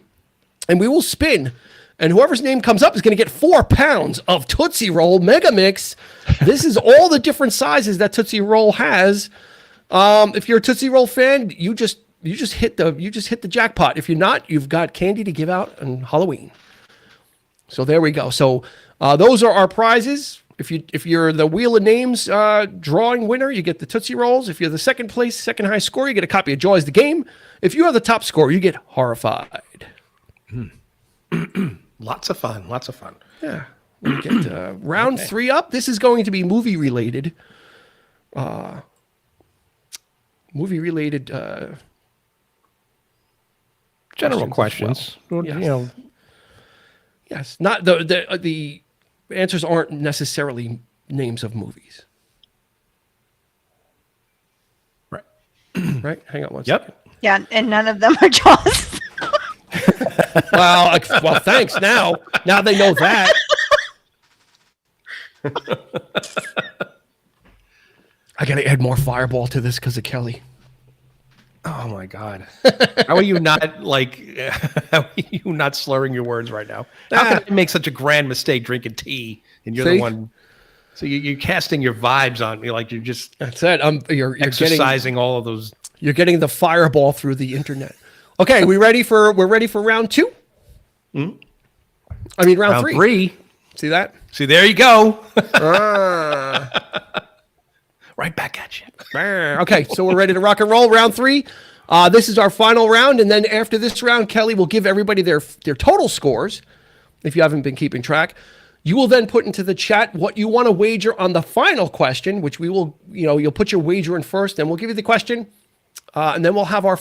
and we will spin. And whoever's name comes up is going to get 4 pounds of Tootsie Roll Mega Mix. This is all the different sizes that Tootsie Roll has. If you're a Tootsie Roll fan, you just hit the jackpot. If you're not, you've got candy to give out on Halloween. So there we go. So those are our prizes. If you're the wheel of names drawing winner, you get the Tootsie Rolls. If you're the second high score, you get a copy of Jaws the game. If you are the top score, you get Horrified. Lots of fun. Yeah. We get round 3 up. This is going to be movie related. General questions. Well. Yes. Yes. Not the answers aren't necessarily names of movies. Right. Right? Hang on one second. Yeah, and none of them are Jaws. Well, thanks. Now they know that. I gotta add more Fireball to this because of Kelly. Oh my God! How are you not How are you not slurring your words right now? How can I make such a grand mistake drinking tea and you're the one? So you're casting your vibes on me, like you're just. That's it. You're exercising all of those. You're getting the Fireball through the internet. Okay, we're ready for round 2. Mm-hmm. I mean round 3. 3. See that? See, there you go. Right back at you. Okay, so we're ready to rock and roll. Round 3. This is our final round, and then after this round, Kelly will give everybody their total scores. If you haven't been keeping track, you will then put into the chat what you want to wager on the final question, which we will, you'll put your wager in first, then we'll give you the question, and then we'll have our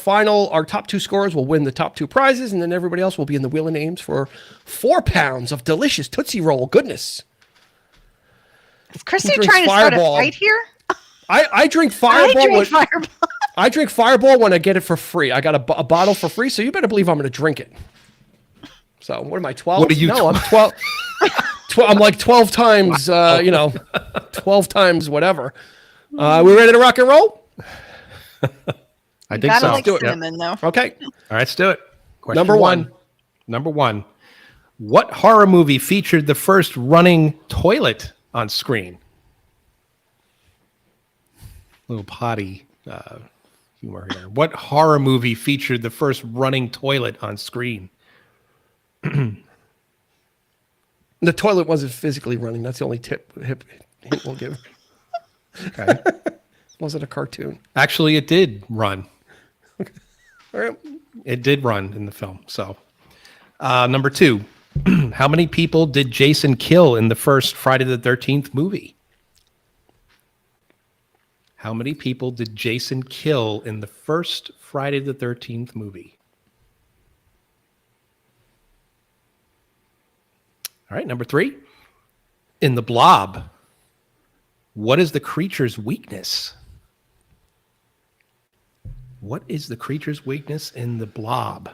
top 2 scorers will win the top 2 prizes, and then everybody else will be in the Wheel of Names for 4 pounds of delicious Tootsie Roll goodness. Is Christy trying to start a fight here? I drink Fireball. I drink Fireball when I get it for free. I got a bottle for free, so you better believe I'm going to drink it. So what am I, 12? What are you? No, I'm 12. I'm like 12 times, 12 times whatever. We ready to rock and roll? I think so. Like cinnamon, though. Okay. All right, let's do it. Question Number one. What horror movie featured the first running toilet on screen? Little potty humor here. What horror movie featured the first running toilet on screen? The toilet wasn't physically running. That's the only hint we'll give. Okay. Was it a cartoon? Actually, it did run. Okay. All right. It did run in the film. So, number 2. How many people did Jason kill in the first Friday the 13th movie? How many people did Jason kill in the first Friday the 13th movie? All right, number 3. In The Blob, what is the creature's weakness? What is the creature's weakness in The Blob?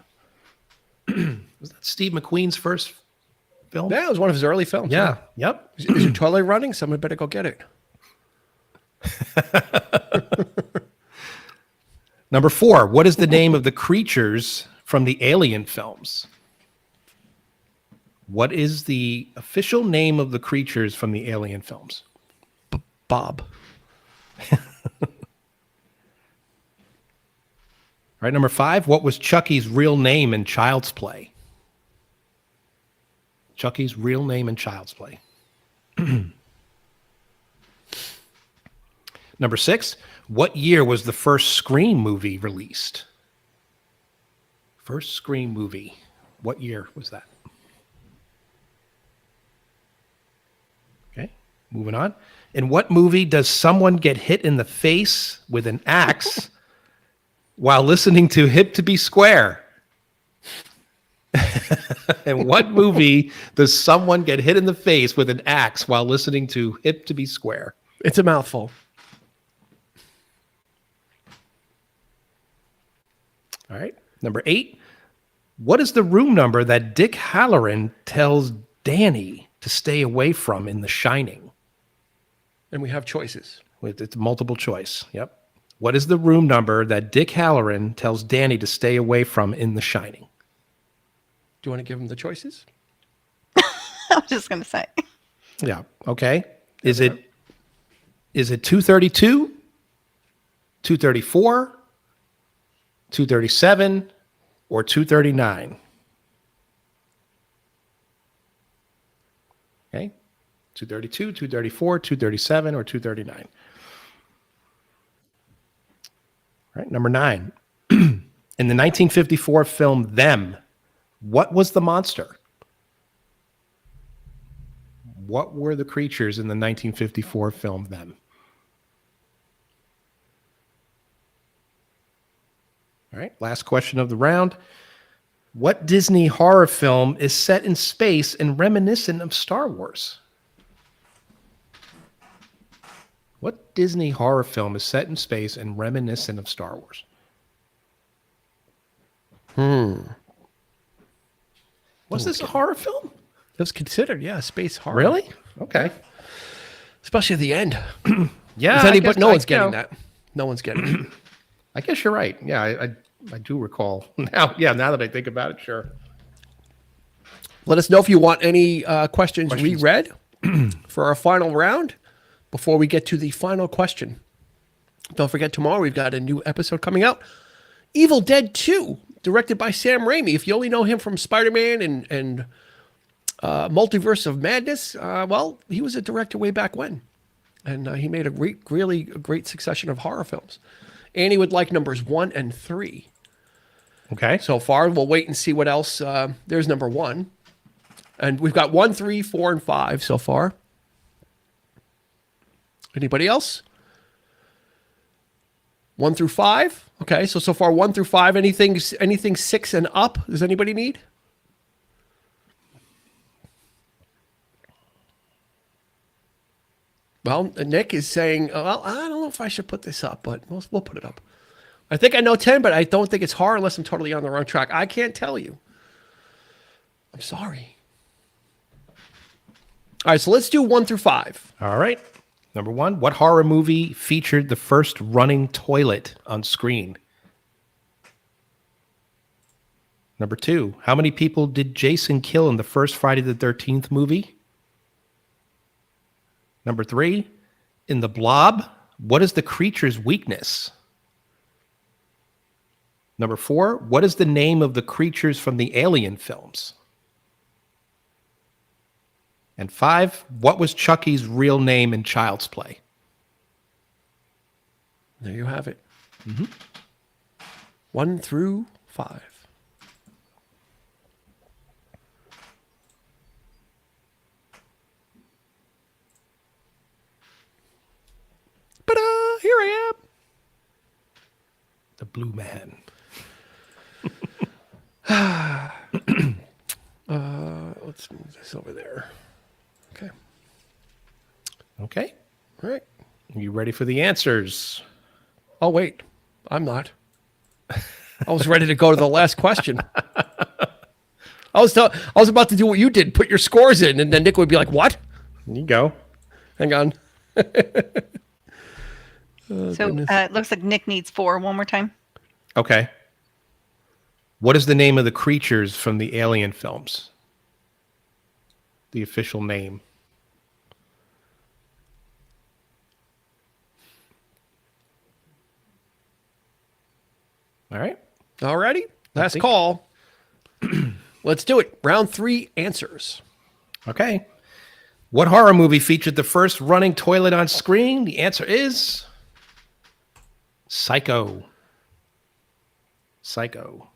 Was that Steve McQueen's first film? Yeah, it was one of his early films. Yeah. Yep. Is your toilet running? Someone better go get it. Number 4. What is the name of the creatures from the Alien films? What is the official name of the creatures from the Alien films? Bob. All right, number 5. What was Chucky's real name in Child's Play? Chucky's real name in Child's Play. Number 6. What year was the first Scream movie released? First Scream movie. What year was that? Okay, moving on. In what movie does someone get hit in the face with an axe while listening to Hip to Be Square? In what movie does someone get hit in the face with an axe while listening to Hip to Be Square? It's a mouthful. All right. Number 8. What is the room number that Dick Halloran tells Danny to stay away from in The Shining? And we have choices. It's multiple choice. Yep. What is the room number that Dick Halloran tells Danny to stay away from in The Shining? Do you want to give him the choices? I was just going to say. Yeah. Okay. Is it 232, 234, 237, or 239? Okay. 232, 234, 237, or 239? All right. Number 9. In the 1954 film Them, what was the monster? What were the creatures in the 1954 film Them? All right, last question of the round. What Disney horror film is set in space and reminiscent of Star Wars? What Disney horror film is set in space and reminiscent of Star Wars? Was this a horror film? It was considered, yeah, space horror. Really? Okay. Especially at the end. Yeah. No one's getting that. No one's getting it. I guess you're right. Yeah, I do recall. Now that I think about it, sure. Let us know if you want any questions reread for our final round before we get to the final question. Don't forget, tomorrow we've got a new episode coming out. Evil Dead 2, directed by Sam Raimi. If you only know him from Spider-Man and Multiverse of Madness, well, he was a director way back when. And he made a really great succession of horror films. Annie would like numbers 1 and 3. Okay. So far, we'll wait and see what else. There's number 1. And we've got 1, 3, 4, and 5 so far. Anybody else? 1 through 5? Okay, so far 1 through 5. Anything 6 and up? Does anybody need? Well, Nick is saying, well, I don't know if I should put this up, but we'll put it up. I think I know 10, but I don't think it's horror unless I'm totally on the wrong track. I can't tell you. I'm sorry. All right, so let's do 1 through 5. All right. Number 1, what horror movie featured the first running toilet on screen? Number 2, how many people did Jason kill in the first Friday the 13th movie? Number 3, in The Blob, what is the creature's weakness? Number 4, what is the name of the creatures from the Alien films? And 5, what was Chucky's real name in Child's Play? There you have it. 1 through 5. Ta-da! Here I am. The Blue Man. Let's move this over there. Okay. Okay. All right. Are you ready for the answers? Oh, wait. I'm not. I was ready to go to the last question. I was about to do what you did, put your scores in, and then Nick would be like, what? There you go. Hang on. It looks like Nick needs 4. One more time. Okay. What is the name of the creatures from the Alien films? The official name. All right. All righty. Last call. Let's do it. Round 3 answers. Okay. What horror movie featured the first running toilet on screen? The answer is Psycho. Psycho.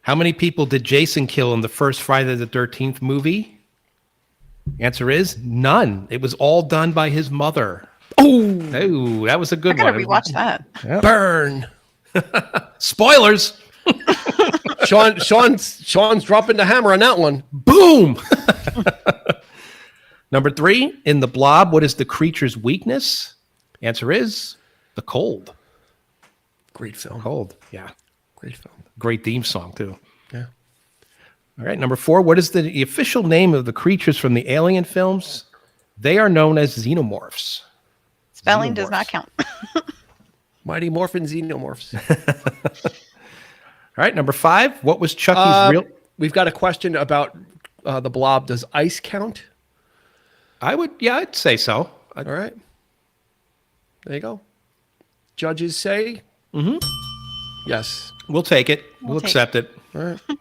How many people did Jason kill in the first Friday the 13th movie? Answer is none. It was all done by his mother. Oh, that was a good one. I gotta rewatch that. Yep. Burn. Spoilers. Sean's dropping the hammer on that one. Boom. Number 3, in The Blob, what is the creature's weakness? Answer is the cold. Great film. Cold. Yeah. Great film. Great theme song, too. Yeah. All right. Number 4, what is the official name of the creatures from the Alien films? They are known as xenomorphs. Spelling does not count. Mighty Morphin Xenomorphs. All right. Number 5, what was Chucky's real... We've got a question about The Blob. Does ice count? I'd say so. All right. There you go. Judges say yes. We'll take it. We'll accept it. All right. All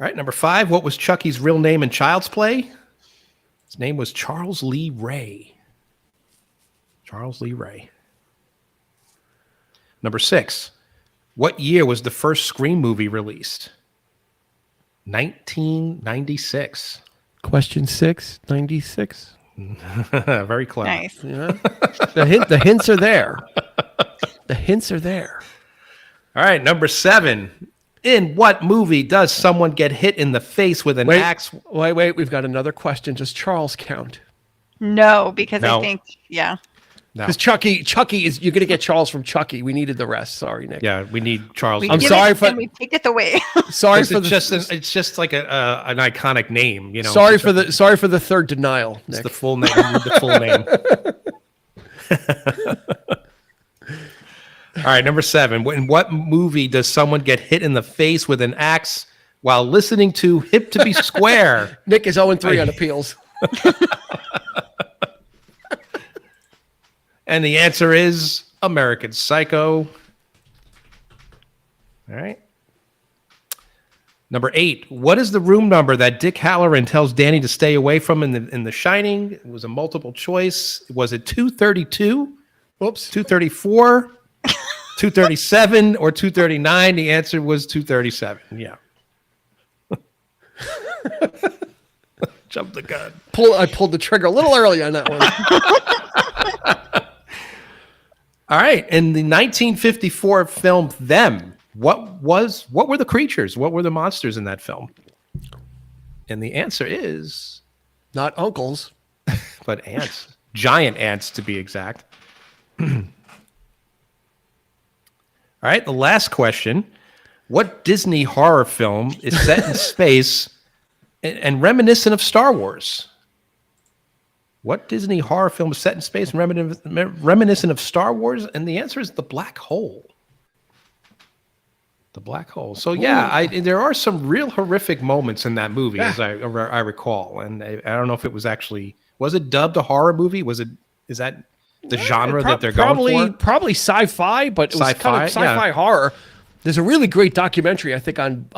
right. Number 5, what was Chucky's real name in Child's Play? His name was Charles Lee Ray. Charles Lee Ray. Number 6, what year was the first Scream movie released? 1996. Question 6, 96. Very clever. Nice. Yeah. The hints are there. The hints are there. All right, number 7. In what movie does someone get hit in the face with an axe? Wait. We've got another question. Does Charles count? No, because No. I think, No. Because Chucky is, you're going to get Charles from Chucky. We needed the rest. Sorry, Nick. Yeah, we need Charles. we I'm give sorry it for- and we take it away. Sorry for it's just like an iconic name, you know. Sorry for the third denial, It's Nick. the full name. The full name. All right, number 7. In what movie does someone get hit in the face with an axe while listening to "Hip to Be Square"? Nick is 0-3 on appeals. And the answer is American Psycho. All right. Number 8. What is the room number that Dick Halloran tells Danny to stay away from in The Shining? It was a multiple choice. Was it 232? Whoops. 234? 237 or 239? The answer was 237. Yeah. Jumped the gun. I pulled the trigger a little early on that one. All right. In the 1954 film Them, what were the creatures? What were the monsters in that film? And the answer is Not uncles. but ants. Giant ants to be exact. All right, the last question. What Disney horror film is set in space and reminiscent of Star Wars? What Disney horror film is set in space and reminiscent of Star Wars? And the answer is The Black Hole. The Black Hole. So yeah, there are some real horrific moments in that movie, as I recall. And I don't know if it was it dubbed a horror movie? Is that the genre that they're going for? Probably sci-fi, but it was kind of sci-fi horror. There's a really great documentary, I think, on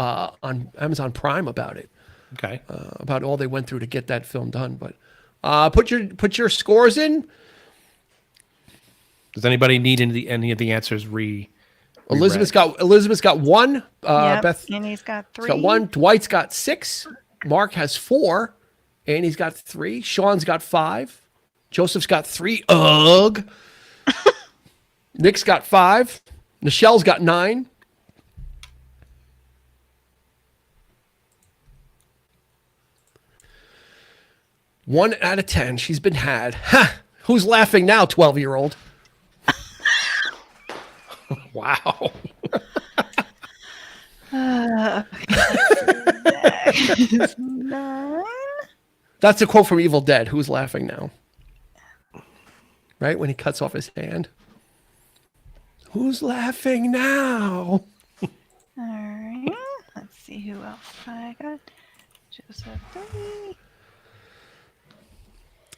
Amazon Prime about it. Okay. About all they went through to get that film done. But put your scores in. Does anybody need any of the answers Elizabeth's got 1. Yep, Beth Annie's got 3. got 1. Dwight's got 6. Mark has 4. Annie's got 3. Sean's got 5. Joseph's got 3. Ugh. Nick's got 5. Michelle's got 9. One out of 10. She's been had. Ha! Who's laughing now, 12-year-old? Wow. That's a quote from Evil Dead. Who's laughing now? Right? When he cuts off his hand. Who's laughing now? All right. Let's see who else I got. Joseph 3.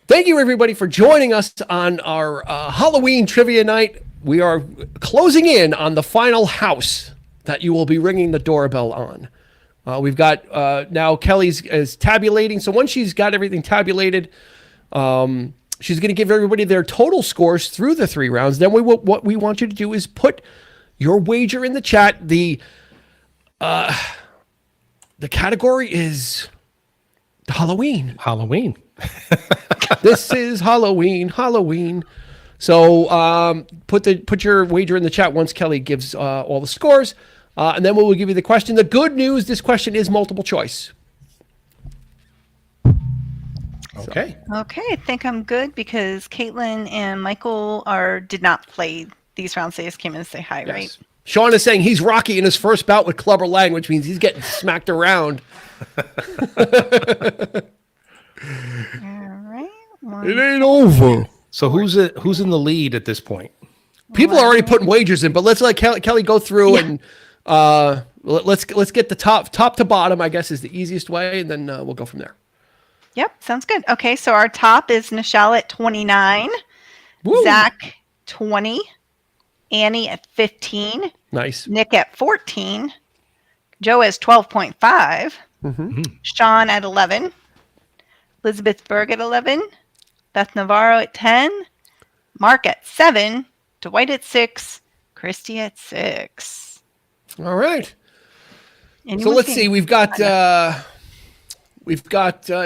Thank you, everybody, for joining us on our Halloween trivia night. We are closing in on the final house that you will be ringing the doorbell on. We've got now Kelly's is tabulating. So once she's got everything tabulated, she's going to give everybody their total scores through the 3 rounds. Then what we want you to do is put your wager in the chat. The category is Halloween. Halloween. This is Halloween. So put your wager in the chat once Kelly gives all the scores, and then we will give you the question. The good news: this question is multiple choice. Okay. Okay, I think I'm good because Caitlin and Michael did not play these rounds. They just came in to say hi, right? Sean is saying he's Rocky in his first bout with Clubber Lang, which means he's getting smacked around. All right. It ain't over. So who's in the lead at this point? People are already putting wagers in, but let's let Kelly go through and let's get the top to bottom. I guess is the easiest way, and then we'll go from there. Yep, sounds good. Okay, so our top is Nichelle at 29, Woo. Zach 20, Annie at 15, Nice. Nick at 14, Joe is 12.5, Sean at 11, Elizabeth Berg at 11, Beth Navarro at 10, Mark at 7, Dwight at 6, Christy at 6. All right. So let's see. We've got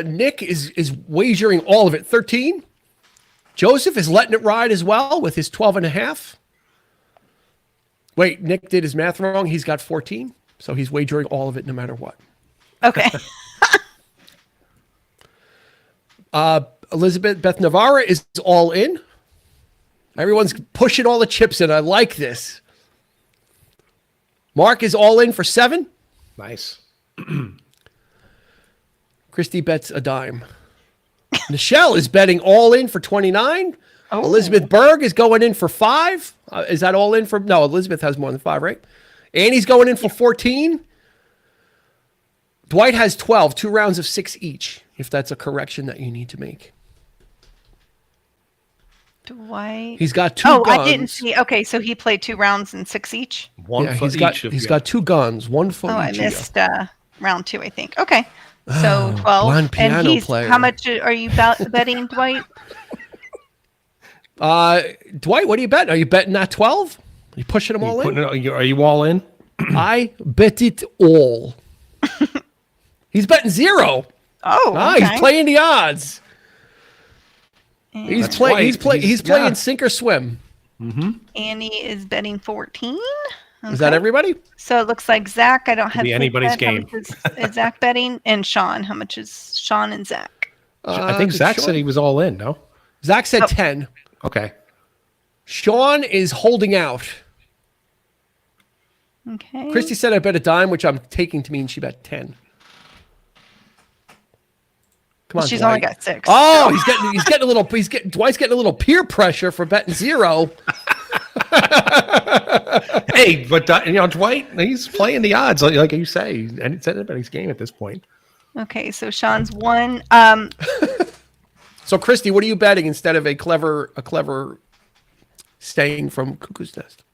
Nick is wagering all of it, 13. Joseph is letting it ride as well with his 12.5. Wait, Nick did his math wrong. He's got 14, so he's wagering all of it no matter what. Okay. Elizabeth Beth Navarra is all in. Everyone's pushing all the chips in. I like this. Mark is all in for 7. Nice. Christy bets a dime. Michelle is betting all in for 29. Oh. Elizabeth Berg is going in for 5. Is that all in for? No, Elizabeth has more than 5, right? Annie's going in for 14. Dwight has 12, 2 rounds of 6 each, if that's a correction that you need to make. Dwight. He's got 2 guns. I didn't see. Okay, so he played 2 rounds and 6 each. He's got 2 guns, 1 for each. I missed round 2, I think. Okay. So 12. And he's player. How much are you betting, Dwight? Dwight, what are you betting? Are you betting that 12? Are you pushing them all in? Are you all in? I bet it all. He's betting 0. Oh, okay. He's playing the odds. He's playing sink or swim. Mm-hmm. Annie is betting 14. Okay. Is that everybody? So it looks like Zach. I don't have anybody's game. How much is Zach betting? And Sean. How much is Sean and Zach? I think Zach said he was all in. No, Zach said 10. Okay. Sean is holding out. Okay. Christy said I bet a dime, which I'm taking to mean she bet 10. Come on, she's Dwight. only got 6. Oh, Dwight's getting a little peer pressure for betting 0. Hey, but Dwight, he's playing the odds, like you say, and it's anybody's game at this point. Okay, so Sean's 1. So Christy, what are you betting instead of a clever staying from Cuckoo's Nest?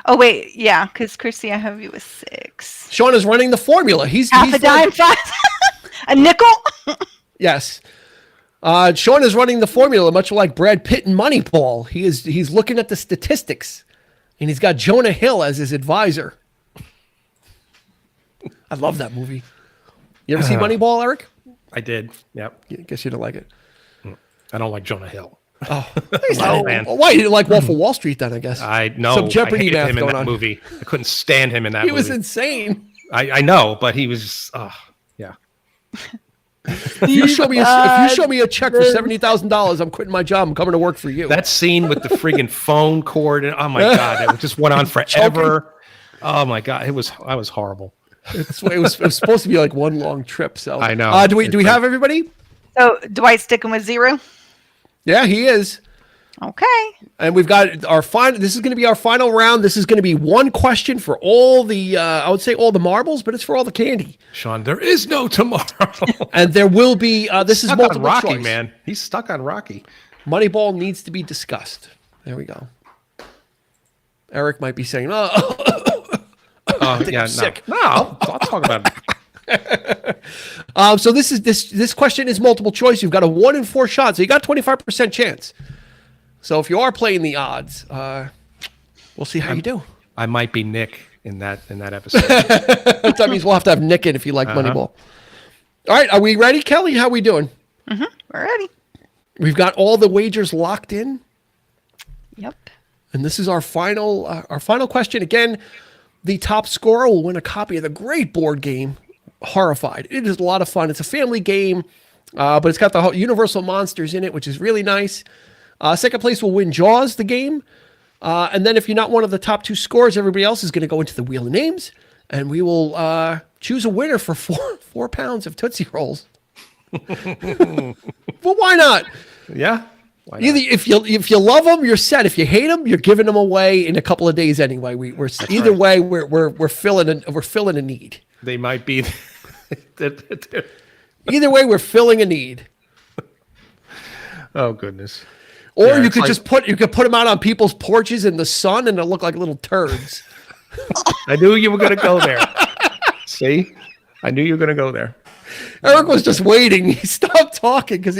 Oh wait, yeah, because Christy, I have you with 6. Sean is running the formula. He's half a dime, 5, a nickel. Yes. Sean is running the formula, much like Brad Pitt in Moneyball. He's looking at the statistics, and he's got Jonah Hill as his advisor. I love that movie. You ever see Moneyball, Eric? I did. Yep. I guess you don't like it. I don't like Jonah Hill. Oh, why you didn't like Wolf of Wall Street then? I guess I know. Some Jeopardy math him in going that on. movie. I couldn't stand him in that movie. He was insane. I know, but he was. Yeah. If you show me a check for $70,000, I'm quitting my job. I'm coming to work for you. That scene with the friggin' phone cord, and oh my god, it just went on forever. Oh my god, I was horrible. It was supposed to be like one long trip. So I know. Do we have everybody? So Dwight's sticking with 0. Yeah, he is. Okay. And we've got our final. This is going to be our final round. This is going to be one question for all the. I would say all the marbles, but it's for all the candy. Sean, there is no tomorrow. And there will be. This is multiple Rocky, choice. man. He's stuck on Rocky. Moneyball needs to be discussed. There we go. Eric might be saying, "Oh, I think I'm sick." No, I'll talk about it. So this question is multiple choice. You've got a 1 in 4 shot, so you got 25% chance. So if you are playing the odds, we'll see how you do. I might be Nick in that episode. That means we'll have to have Nick in if you like Moneyball. All right, are we ready, Kelly? How are we doing? Mm-hmm. We're ready. We've got all the wagers locked in. Yep. And this is our final question. Again, the top scorer will win a copy of the great board game, Horrified. It is a lot of fun. It's a family game, but it's got the whole Universal monsters in it, which is really nice. Second place will win Jaws, the game. And then if you're not one of the top 2 scorers, everybody else is going to go into the Wheel of Names, and we will choose a winner for 4 pounds of Tootsie Rolls. Well, why not? Yeah. Either if you love them, you're set. If you hate them, you're giving them away in a couple of days anyway. We're either way, we're filling a need. They might be. Either way, we're filling a need. Oh goodness. Or you could just put them out on people's porches in the sun, and they'll look like little turds. I knew you were going to go there. See, I knew you were going to go there. Eric was just waiting. He stopped talking because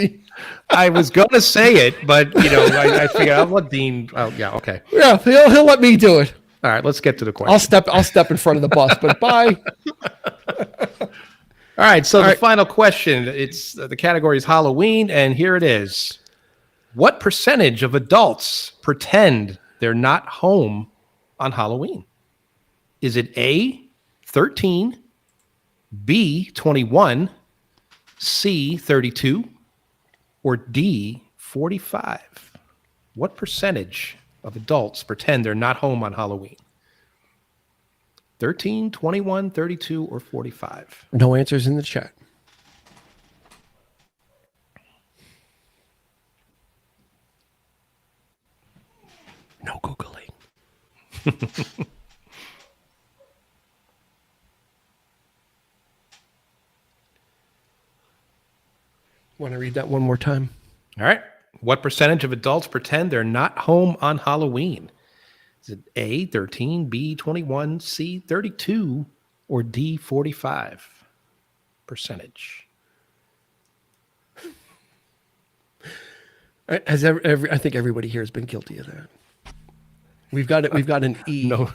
I was going to say it, but I figured I'll let Dean. Oh yeah, okay. Yeah, he'll let me do it. All right, let's get to the question. I'll step in front of the bus, but bye. All right, so the final question, it's the category is Halloween, and here it is. What percentage of adults pretend they're not home on Halloween? Is it A, 13, B, 21, C, 32, or D, 45? What percentage of adults pretend they're not home on Halloween? 13, 21, 32, or 45? No answers in the chat. No Googling. Want to read that one more time? All right. What percentage of adults pretend they're not home on Halloween? Is it A, 13, B, 21, C, 32, or D, 45 percentage? Has I think everybody here has been guilty of that. We've got it. We've got an E. No.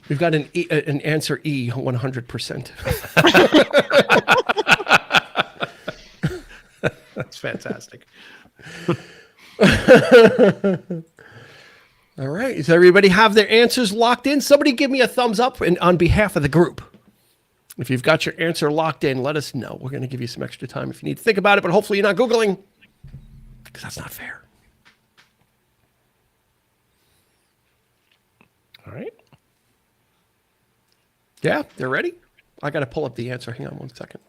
We've got an answer E, 100%. That's fantastic. All right. Does everybody have their answers locked in? Somebody give me a thumbs up on behalf of the group. If you've got your answer locked in, let us know. We're going to give you some extra time if you need to think about it, but hopefully you're not Googling, because that's not fair. All right. Yeah, they're ready? I got to pull up the answer. Hang on one second.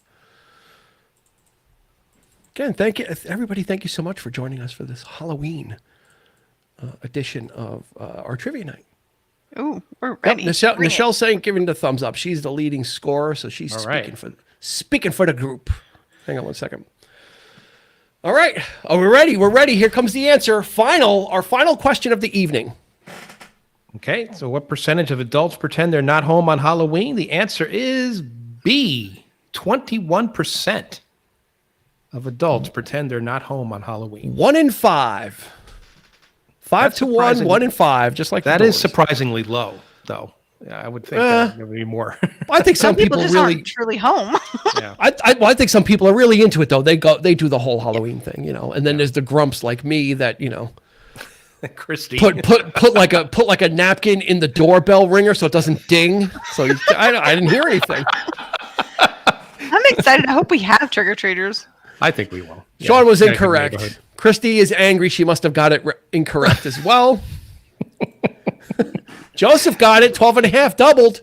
Again, thank you, everybody. Thank you so much for joining us for this Halloween edition of our trivia night. Ooh, we're ready. Yep, Michelle's saying, giving the thumbs up. She's the leading scorer, so she's speaking for the group. Hang on one second. All right, we're ready. We're ready. Here comes the answer. Our final question of the evening. Okay, so what percentage of adults pretend they're not home on Halloween? The answer is B, 21% of adults pretend they're not home on Halloween. 1 in 5. 5 to 1, 1 in 5, just like that is surprisingly low, though. Yeah, I would think there would be more. I think some people just really aren't truly home. Yeah. I think some people are really into it though. They do the whole Halloween thing, you know. And then there's the grumps like me that, you know, Christy put like a napkin in the doorbell ringer so it doesn't ding. So I didn't hear anything. I'm excited. I hope we have trick or treaters. I think we will. Sean was incorrect. Christy is angry. She must have got it incorrect as well. Joseph got it. 12.5 doubled.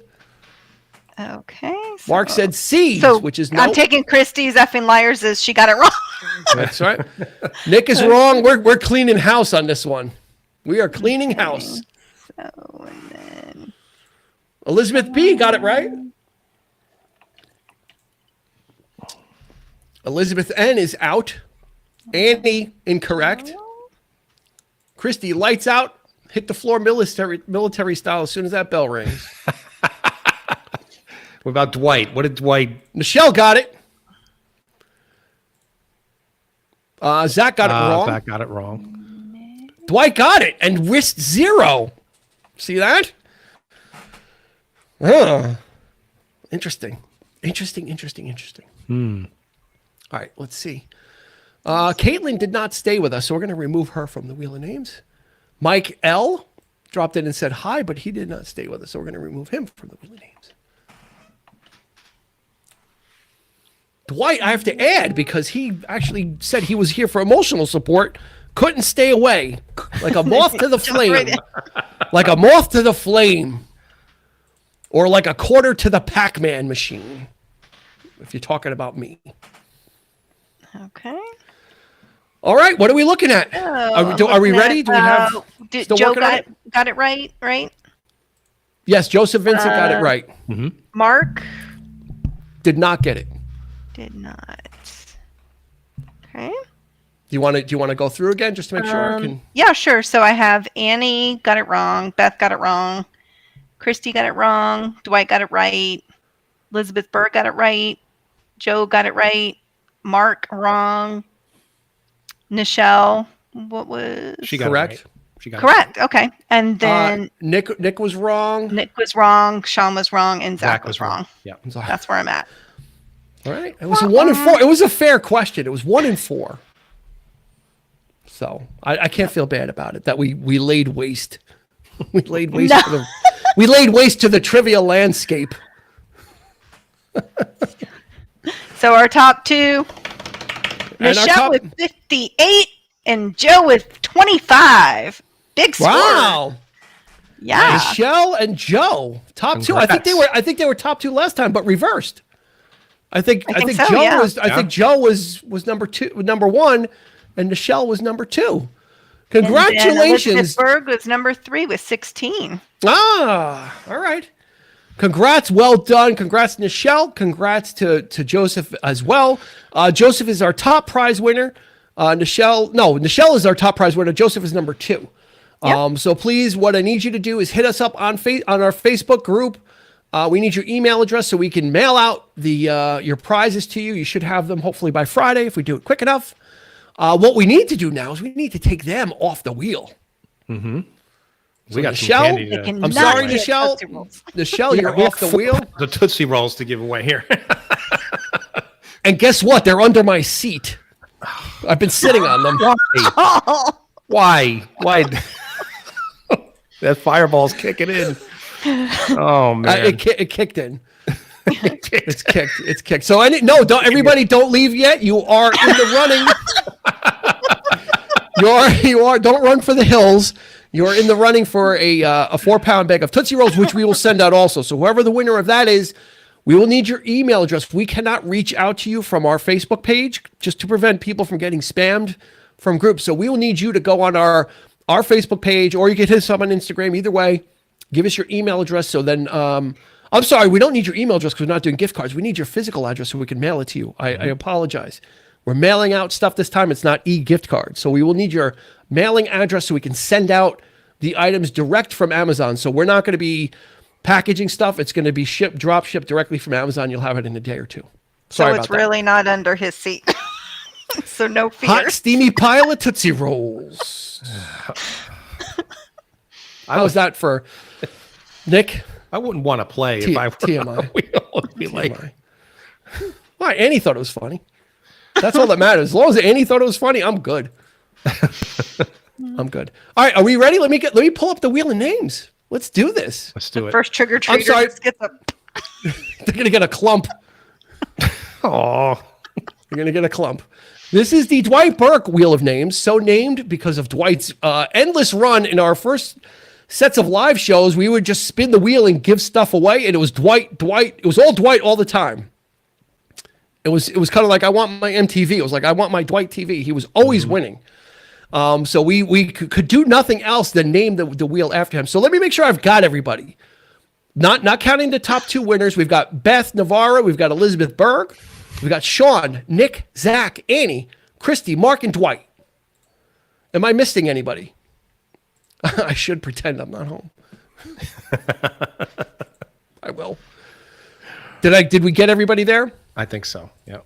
Okay. Mark said C, which is I'm taking Christy's effing liars as she got it wrong. That's right. Nick is wrong. We're cleaning house on this one. We are cleaning house. So, and then Elizabeth B got it right. Elizabeth N is out. Annie incorrect. Christy lights out. Hit the floor military style as soon as that bell rings. What about Dwight? What did Dwight? Michelle got it. Zach got it wrong. Zach got it wrong. Dwight got it and risked 0. See that? Interesting. All right, let's see. Caitlin did not stay with us, so we're going to remove her from the Wheel of Names. Mike L dropped in and said hi, but he did not stay with us, so we're going to remove him from the Wheel of Names. Dwight, I have to add, because he actually said he was here for emotional support, couldn't stay away, like a moth to the flame. Like a moth to the flame. Or like a quarter to the Pac-Man machine, if you're talking about me. Okay. All right, what are we looking at? Are we ready? Do we have? Joe got it right? Yes, Joseph Vincent got it right. Mm-hmm. Mark did not get it. Did not. Okay. Do you want to go through again just to make sure I can? Yeah, sure. So I have Annie got it wrong. Beth got it wrong. Christy got it wrong. Dwight got it right. Elizabeth Burr got it right. Joe got it right. Mark wrong. Nichelle, what was she got correct? It right. She got Correct. Okay. And then Nick was wrong. Nick was wrong. Sean was wrong. And Zach was wrong. Yeah. That's where I'm at. All right. It was a 1 and 4. It was a fair question. It was 1 and 4. So I can't feel bad about it that we laid waste. We laid waste. We laid waste to the trivia landscape. So our top two, Michelle with 58 and Joe with 25. Big score. Wow. Yeah. Michelle and Joe, top two. I think they were top two last time, but reversed. I think Joe was number 1, and Michelle was number 2. Congratulations. Elizabeth Berg was number 3 with 16. Ah, all right. Congrats, well done. Congrats, Michelle. Congrats to Joseph as well. Joseph is our top prize winner. Michelle is our top prize winner. Joseph is number 2. Yep. So please, what I need you to do is hit us up on our Facebook group. We need your email address so we can mail out your prizes to you. You should have them hopefully by Friday if we do it quick enough. What we need to do now is we need to take them off the wheel. Mm-hmm. So we got Michelle. I'm sorry, Michelle. Michelle, you're off the wheel. The Tootsie Rolls to give away here. And guess what? They're under my seat. I've been sitting on them. Why? That fireball's kicking in. Oh man, it kicked in. It's kicked. So don't leave yet. You are in the running. You are. Don't run for the hills. You're in the running for a 4-pound bag of Tootsie Rolls, which we will send out also. So whoever the winner of that is, we will need your email address. We cannot reach out to you from our Facebook page just to prevent people from getting spammed from groups. So we will need you to go on our Facebook page, or you can hit us up on Instagram. Either way, give us your email address. So then, I'm sorry, we don't need your email address because we're not doing gift cards. We need your physical address so we can mail it to you. I apologize. We're mailing out stuff this time. It's not e-gift cards. So we will need your mailing address so we can send out the items direct from Amazon. So we're not going to be packaging stuff. It's going to be drop shipped directly from Amazon. You'll have it in a day or two. Sorry so it's really not under his seat. So no fear. Hot, steamy pile of Tootsie Rolls. How's that for Nick? I wouldn't want to play if I were TMI. Why? Annie thought it was funny. That's all that matters. As long as Annie thought it was funny, I'm good. I'm good. All right, are we ready? Let me pull up the wheel of names. Let's do this. Let's do it. First trigger treater. I'm sorry. They're gonna get a clump. Oh, they're gonna get a clump. This is the Dwight Burke wheel of names, so named because of Dwight's endless run in our first sets of live shows. We would just spin the wheel and give stuff away, and it was Dwight. It was all Dwight all the time. It was kind of like I want my MTV. It was like I want my Dwight TV. He was always winning. So we could do nothing else than name the wheel after him. So let me make sure I've got everybody. Not counting the top 2 winners. We've got Beth Navarro. We've got Elizabeth Berg. We've got Sean, Nick, Zach, Annie, Christy, Mark, and Dwight. Am I missing anybody? I should pretend I'm not home. I will. Did we get everybody there? I think so. Yeah.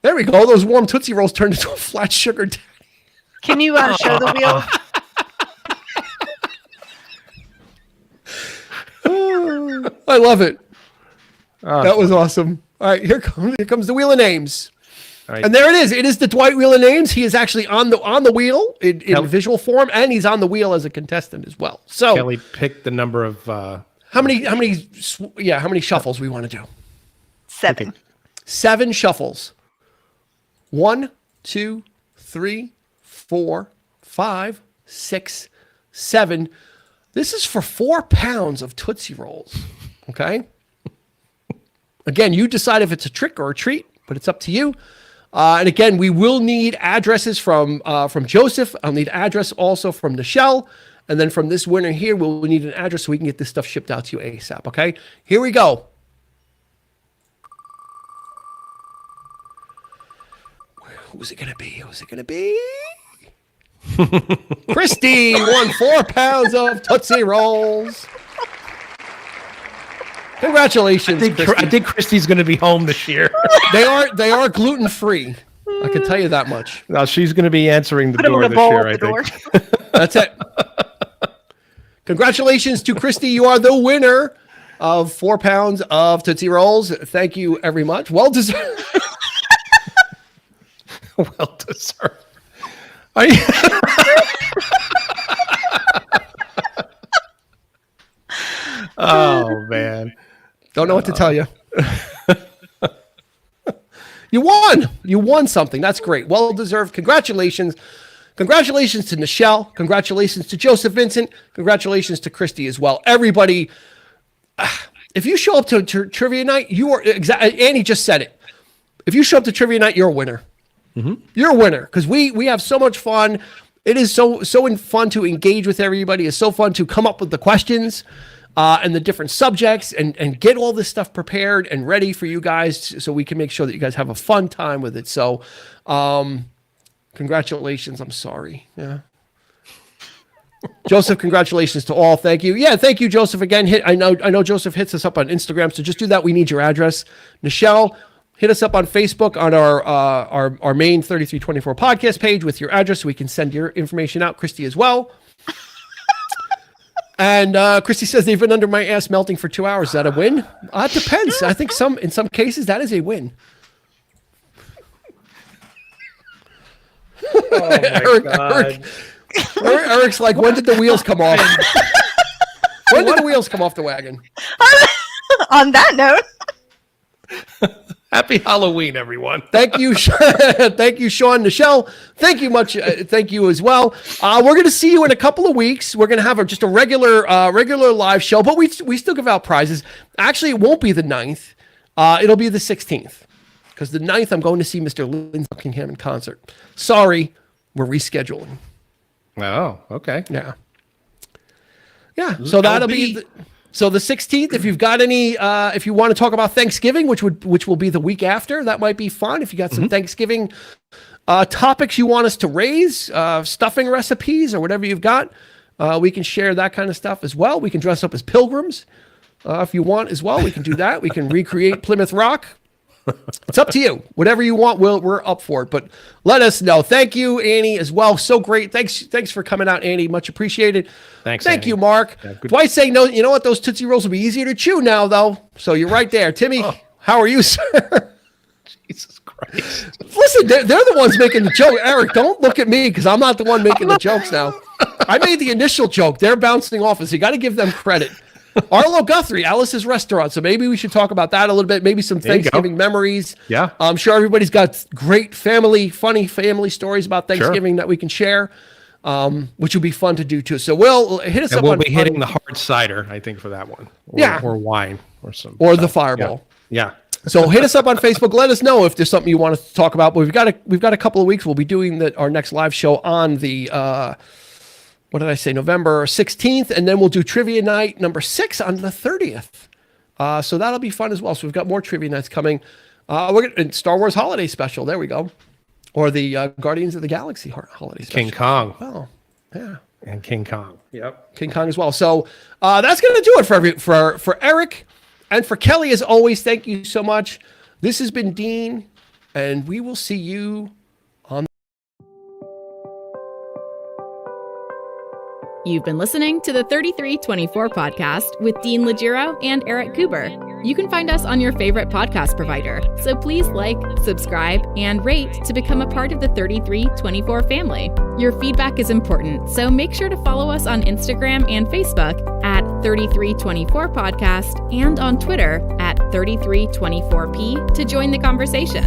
There we go. Those warm Tootsie Rolls turned into a flat sugar daddy. Can you show the wheel? I love it. That was awesome. All right, here comes the wheel of names. Right. And there it is. It is the Dwight wheel of names. He is actually on the wheel in visual form, and he's on the wheel as a contestant as well. So Kelly picked the number of how many shuffles we want to do? 7. 7 shuffles. 1, 2, 3, 4, 5, 6, 7. This is for 4 pounds of Tootsie Rolls. Okay. Again, you decide if it's a trick or a treat, but it's up to you. And again, we will need addresses from Joseph. I'll need address also from Nichelle. And then from this winner here, we'll need an address so we can get this stuff shipped out to you ASAP. Okay. Here we go. Who's it going to be? Christy won 4 pounds of Tootsie Rolls. Congratulations, I think Christy's going to be home this year. They are gluten-free. I can tell you that much. Now she's going to be answering the door this year, I think. That's it. Congratulations to Christy. You are the winner of 4 pounds of Tootsie Rolls. Thank you very much. Well deserved. Well deserved. Oh, man. Don't know what to tell you. You won. You won something. That's great. Well deserved. Congratulations. Congratulations to Nichelle. Congratulations to Joseph Vincent. Congratulations to Christy as well. Everybody, if you show up to trivia night, you are Annie just said it. If you show up to trivia night, you're a winner. Mm-hmm. You're a winner because we have so much fun. It is so fun to engage with everybody. It's so fun to come up with the questions and the different subjects and get all this stuff prepared and ready for you guys so we can make sure that you guys have a fun time with it. So, congratulations. I'm sorry. Yeah. Joseph, congratulations to all. Thank you. Yeah, thank you, Joseph. Again, I know Joseph hits us up on Instagram, so just do that. We need your address. Nichelle, hit us up on Facebook on our main 3324 podcast page with your address so we can send your information out. Christy as well. And Christy says they've been under my ass melting for 2 hours. Is that a win? It depends. I think in some cases that is a win. Oh my God. Eric's like, when did the wheels come off? When did the wheels come off the wagon? On that note. Happy Halloween, everyone. Thank you. Thank you, Sean. Nichelle, thank you much. Thank you as well. We're going to see you in a couple of weeks. We're going to have just a regular live show, but we still give out prizes. Actually, it won't be the 9th. It'll be the 16th because the 9th I'm going to see Mr. Lindsey Buckingham in concert. Sorry, we're rescheduling. Oh, okay. Yeah. So that'll be so the 16th. If you've got any, if you want to talk about Thanksgiving, which will be the week after, that might be fun. If you got some Thanksgiving topics you want us to raise, stuffing recipes or whatever you've got, we can share that kind of stuff as well. We can dress up as pilgrims if you want as well. We can do that. We can recreate Plymouth Rock. It's up to you. Whatever you want, we're up for it. But let us know. Thank you, Annie, as well. So great. Thanks for coming out, Annie. Much appreciated. Thanks. Thank Annie. you, Mark. Yeah, Dwight's saying no. You know what? Those Tootsie Rolls will be easier to chew now, though. So you're right there, Timmy. How are you, sir? Jesus Christ. Listen, they're the ones making the joke. Eric, don't look at me because I'm not the one making the jokes now. I made the initial joke. They're bouncing off us. You got to give them credit. Arlo Guthrie, Alice's Restaurant. So maybe we should talk about that a little bit. Maybe some Thanksgiving memories. Yeah. I'm sure everybody's got great funny family stories about Thanksgiving that we can share, which will be fun to do too. So we'll hit us up. We'll be hitting the hard cider, I think, for that one. Or wine or something. Or the Fireball. Yeah. So hit us up on Facebook. Let us know if there's something you want us to talk about. But we've got a couple of weeks. We'll be doing our next live show on the what did I say? November 16th, and then we'll do trivia night number 6 on the 30th. So that'll be fun as well. So we've got more trivia nights coming. We're gonna Star Wars Holiday Special. There we go. Or the Guardians of the Galaxy Holiday Special. King Kong. Oh, yeah. And King Kong. Yep. King Kong as well. So that's going to do it for Eric and for Kelly. As always, thank you so much. This has been Dean, and we will see you on. You've been listening to the 3324 podcast with Dean Legiro and Eric Kuber. You can find us on your favorite podcast provider, so please like, subscribe, and rate to become a part of the 3324 family. Your feedback is important, so make sure to follow us on Instagram and Facebook at 3324 podcast and on Twitter at 3324p to join the conversation.